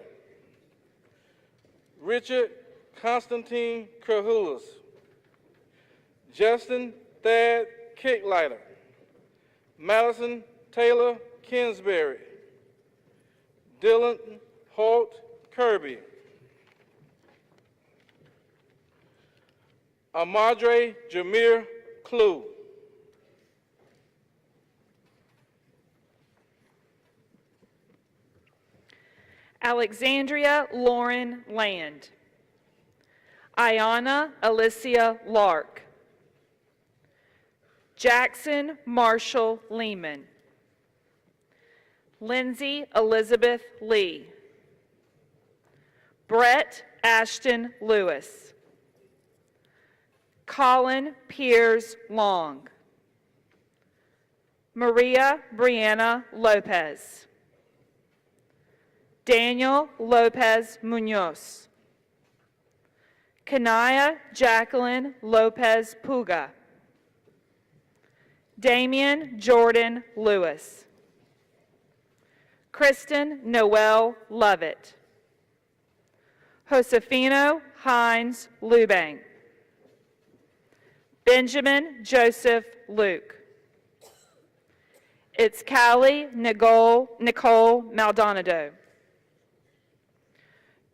Richard Constantine Krahulis, Justin Thad Kicklighter, Madison Taylor Kinsberry, Dylan Holt Kirby, Amadre Jameer Clue, Alexandria Lauren Land, Ayana Alicia Lark, Jackson Marshall Lehman, Lindsay Elizabeth Lee, Brett Ashton Lewis, Colin Piers Long, Maria Brianna Lopez, Daniel Lopez Munoz, Kanaya Jacqueline Lopez Puga, Damian Jordan Lewis, Kristen Noel Lovett, Josefino Hines Lubank, Benjamin Joseph Luke. It's Callie Nicole Maldonado,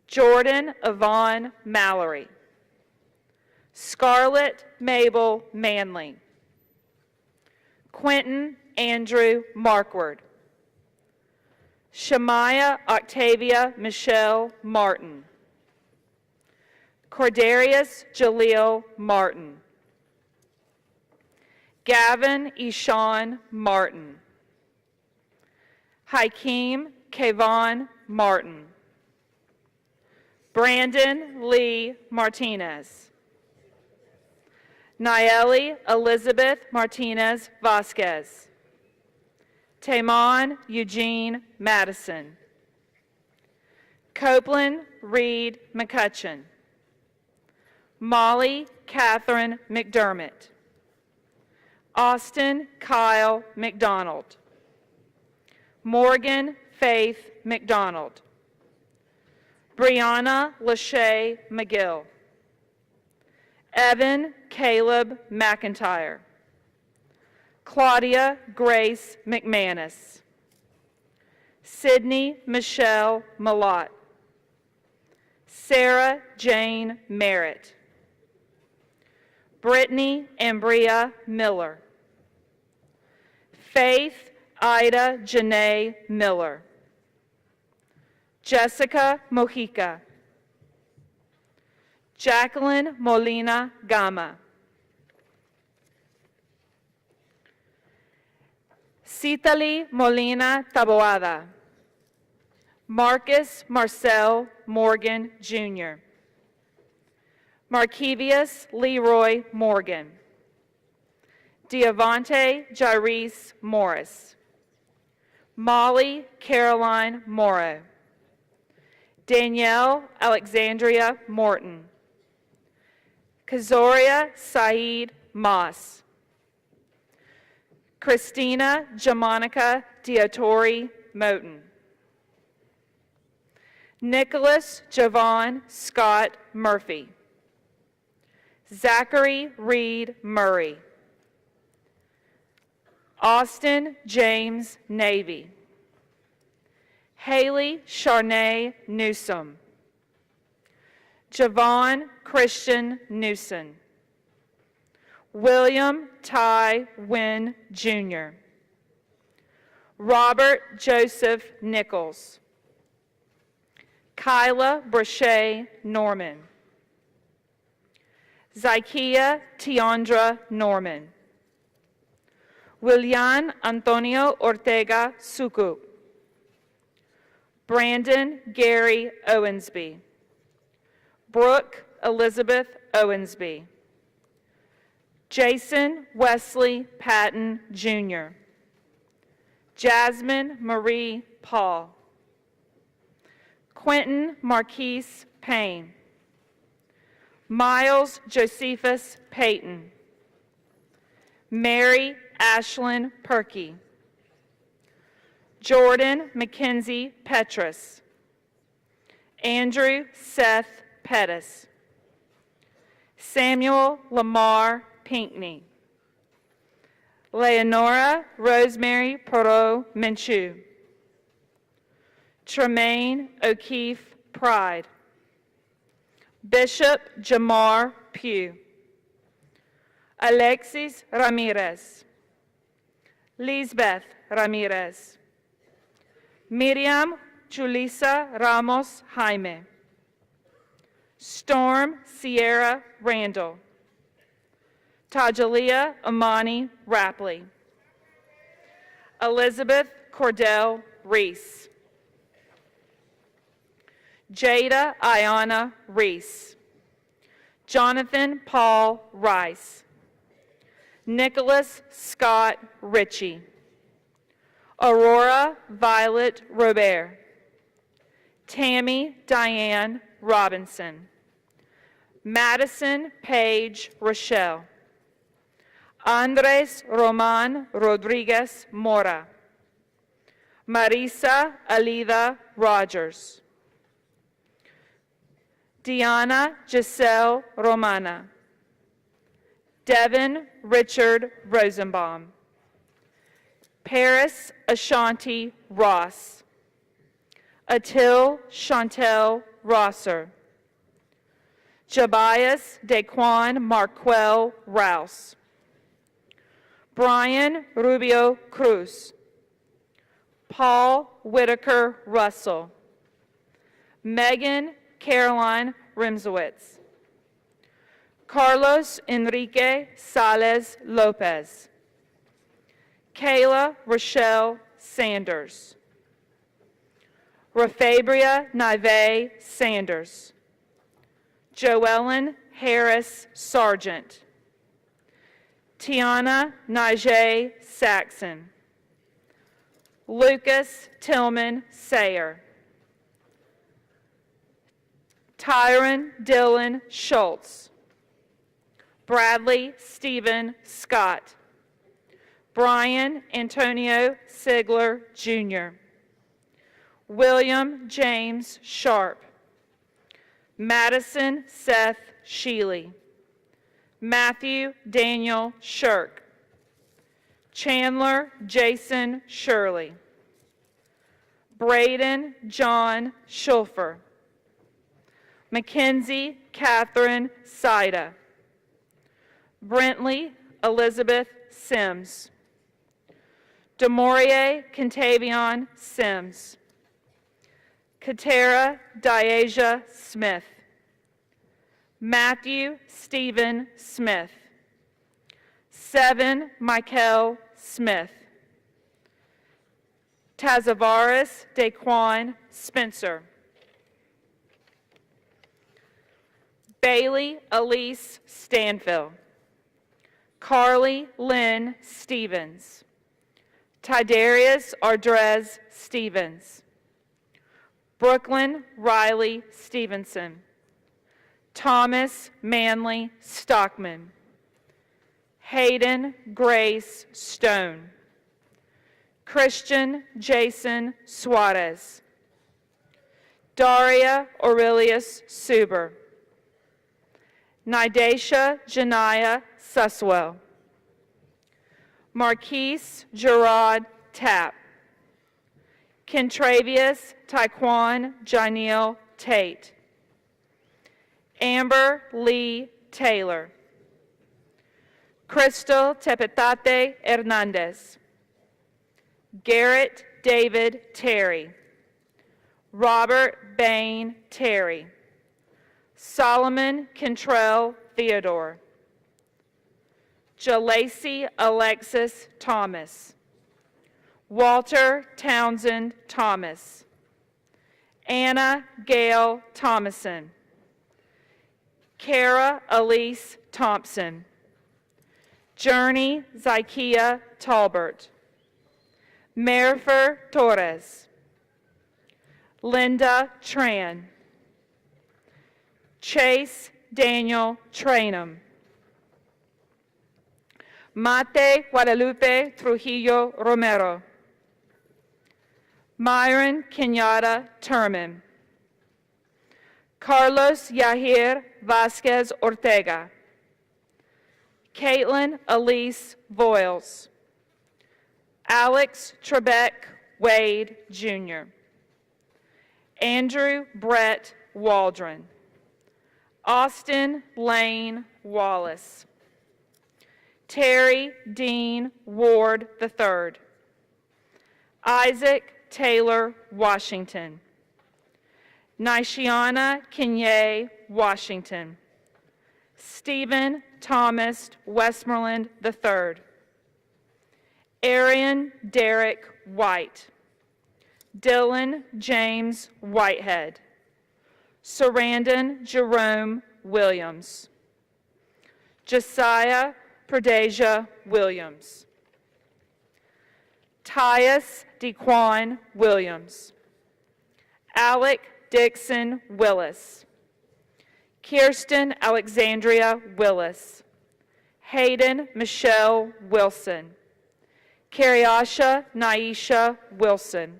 Jordan Yvonne Mallory, Scarlett Mabel Manley, Quentin Andrew Markward, Shemaya Octavia Michelle Martin, Cordarius Jaleel Martin, Gavin Eshawn Martin, Hakeem Kayvon Martin, Brandon Lee Martinez, Nayeli Elizabeth Martinez Vasquez. Tamon Eugene Madison. Copeland Reed McCutcheon. Molly Catherine McDermott. Austin Kyle McDonald. Morgan Faith McDonald. Brianna Lachey McGill. Evan Caleb McIntyre. Claudia Grace McManus. Sydney Michelle Malott. Sarah Jane Merritt. Brittany Ambria Miller. Faith Ida Janae Miller. Jessica Mojica. Jacqueline Molina Gama. Citali Molina Taboada. Marcus Marcel Morgan, Jr. Markevius Leroy Morgan. Diavante Jairus Morris. Molly Caroline Morrow. Danielle Alexandria Morton. Kazoria Saeed Moss. Christina Jamonica Diatori Moten. Nicholas Javon Scott Murphy. Zachary Reed Murray. Austin James Navy. Haley Charnay Newsom. Javon Christian Newson. William Ty Wynn, Jr. Robert Joseph Nichols. Kyla Brachet Norman. Zykia Tiandra Norman. Willian Antonio Ortega Suku. Brandon Gary Owensby. Brooke Elizabeth Owensby. Jason Wesley Patton, Jr. Jasmine Marie Paul. Quentin Marquise Payne. Miles Josephus Payton. Mary Ashlyn Perky. Jordan Mackenzie Petrus. Andrew Seth Pettis. Samuel Lamar Pinkney. Leonora Rosemary Perot Menchu. Tremaine O'Keefe Pride. Bishop Jamar Pugh. Alexis Ramirez. Lisbeth Ramirez. Miriam Julissa Ramos Jaime. Storm Sierra Randall. Tajalia Amani Rapley. Elizabeth Cordell Reese. Jada Ayana Reese. Jonathan Paul Rice. Nicholas Scott Ritchie. Aurora Violet Robert. Tammy Diane Robinson. Madison Paige Rochelle. Andres Roman Rodriguez Mora. Marisa Alida Rogers. Diana Giselle Romana. Devin Richard Rosenbaum. Paris Ashanti Ross. Atil Chantel Rosser. Jabias Daquan Marquel Rouse. Brian Rubio Cruz. Paul Whitaker Russell. Megan Caroline Rimsowitz. Carlos Enrique Sales Lopez. Kayla Rochelle Sanders. Rafabria Nive Sanders. Joellen Harris Sargent. Tiana Najee Saxon. Lucas Tillman Sayer. Tyron Dylan Schultz. Bradley Stephen Scott. Brian Antonio Sigler, Jr. William James Sharp. Madison Seth Sheely. Matthew Daniel Shirk. Chandler Jason Shirley. Braden John Schulfer. Mackenzie Catherine Saida. Brentley Elizabeth Sims. Demorie Contavion Sims. Katera Diasia Smith. Matthew Stephen Smith. Seven Michael Smith. Tazavaris Daquan Spencer. Bailey Elise Stanfield. Carly Lynn Stevens. Tidarius Ardrez Stevens. Brooklyn Riley Stevenson. Thomas Manley Stockman. Hayden Grace Stone. Christian Jason Suarez. Daria Aurelius Suber. Nidasha Janaya Suswell. Marquise Gerard Tapp. Kentravius Taekwon Janeil Tate. Amber Lee Taylor. Crystal Tepetate Hernandez. Garrett David Terry. Robert Bain Terry. Solomon Cantrell Theodore. Jalacy Alexis Thomas. Walter Townsend Thomas. Anna Gail Thomason. Kara Elise Thompson. Journey Zykia Talbert. Marifer Torres. Linda Tran. Chase Daniel Trainum. Mate Guadalupe Trujillo Romero. Myron Kenyatta Turman. Carlos Yahir Vasquez Ortega. Caitlin Elise Voiles. Alex Trebek Wade, Jr. Andrew Brett Waldron. Austin Lane Wallace. Terry Dean Ward III. Isaac Taylor Washington. Nishiana Kenye Washington. Stephen Thomas Westmoreland III. Arian Derek White. Dylan James Whitehead. Sarandon Jerome Williams. Josiah Perdasia Williams. Tyus DeQuan Williams. Alec Dixon Willis. Kirsten Alexandria Willis. Hayden Michelle Wilson. Karyasha Naisha Wilson.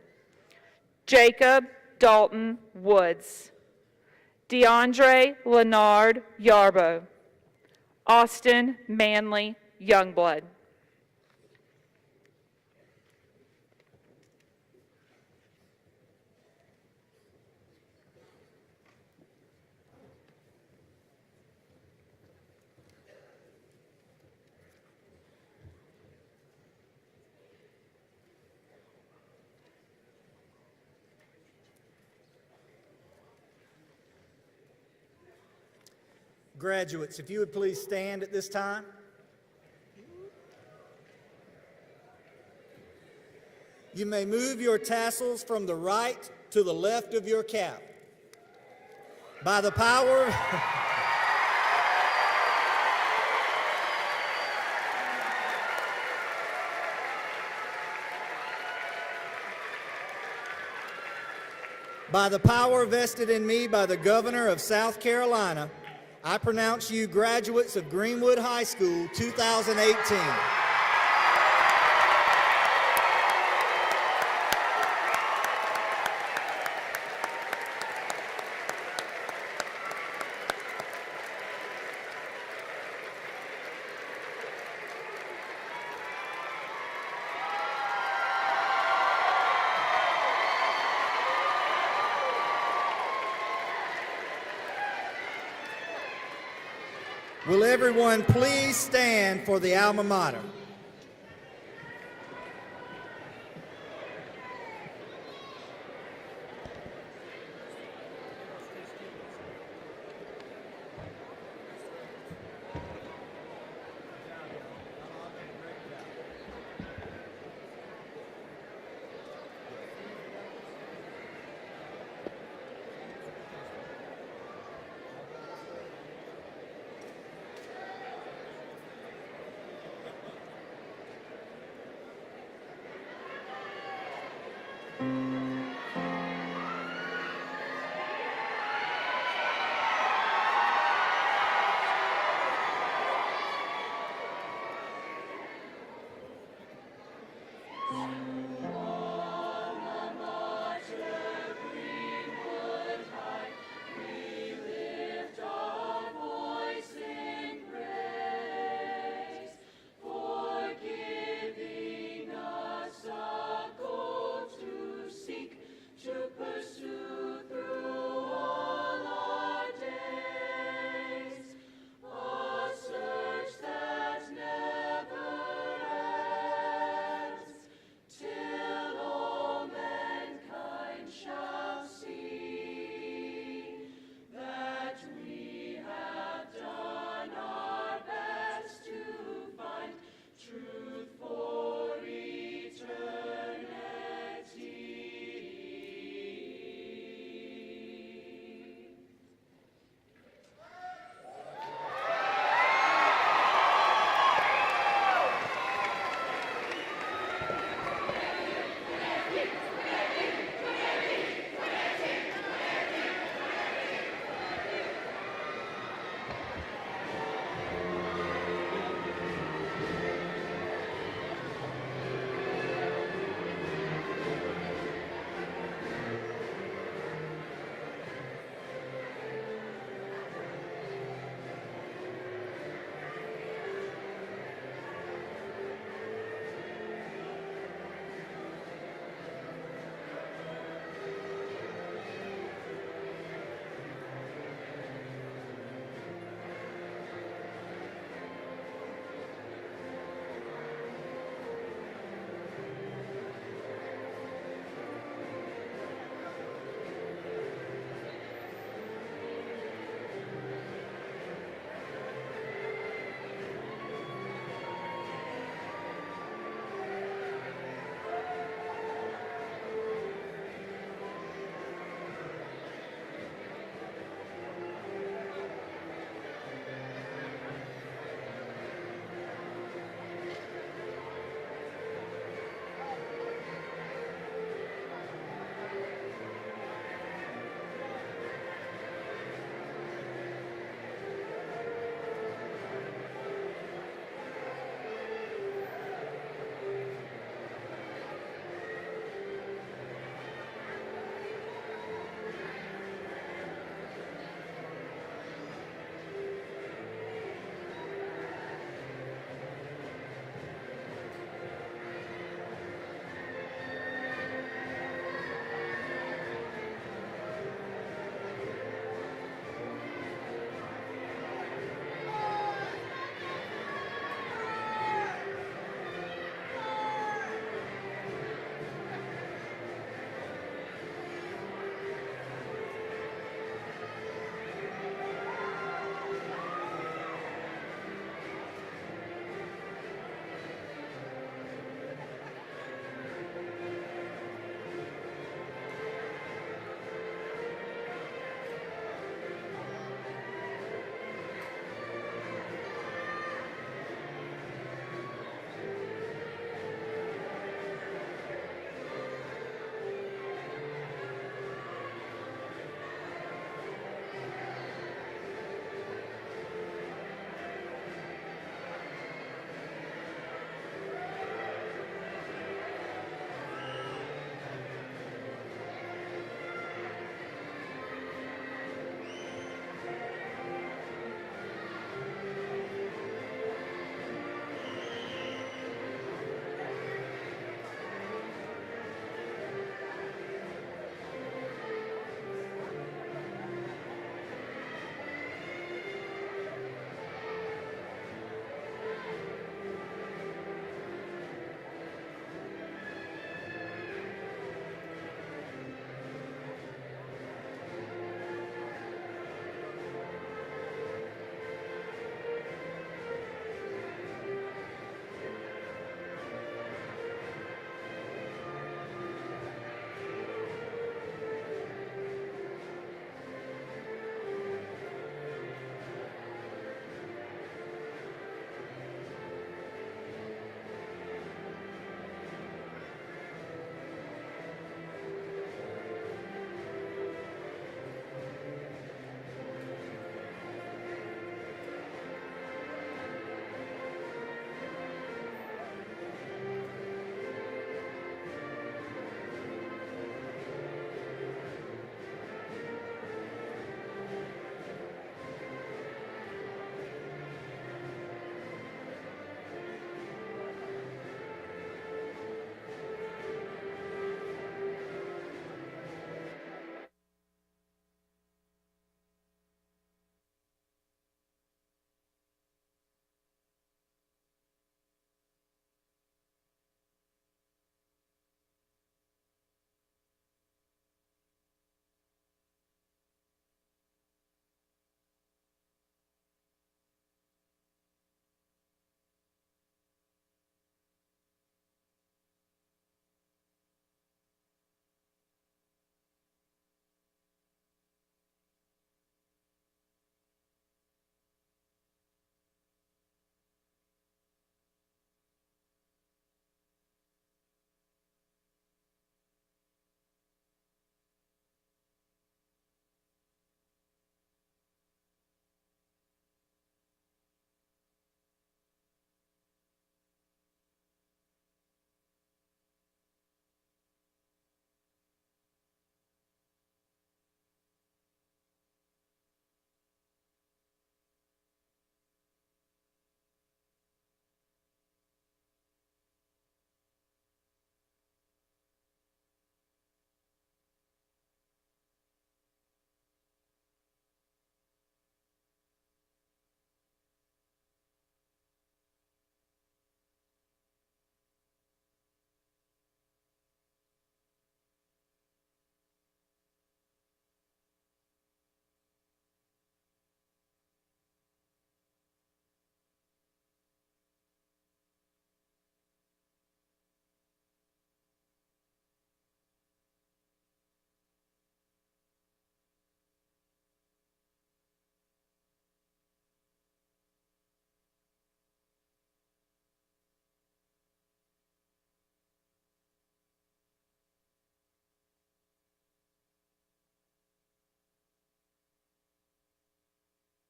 Jacob Dalton Woods. DeAndre Leonard Yarbo. Austin Manley Youngblood. Graduates, if you would please stand at this time. You may move your tassels from the right to the left of your cap. By the power By the power vested in me by the Governor of South Carolina, I pronounce you graduates of Greenwood High School 2018. Will everyone please stand for the alma mater?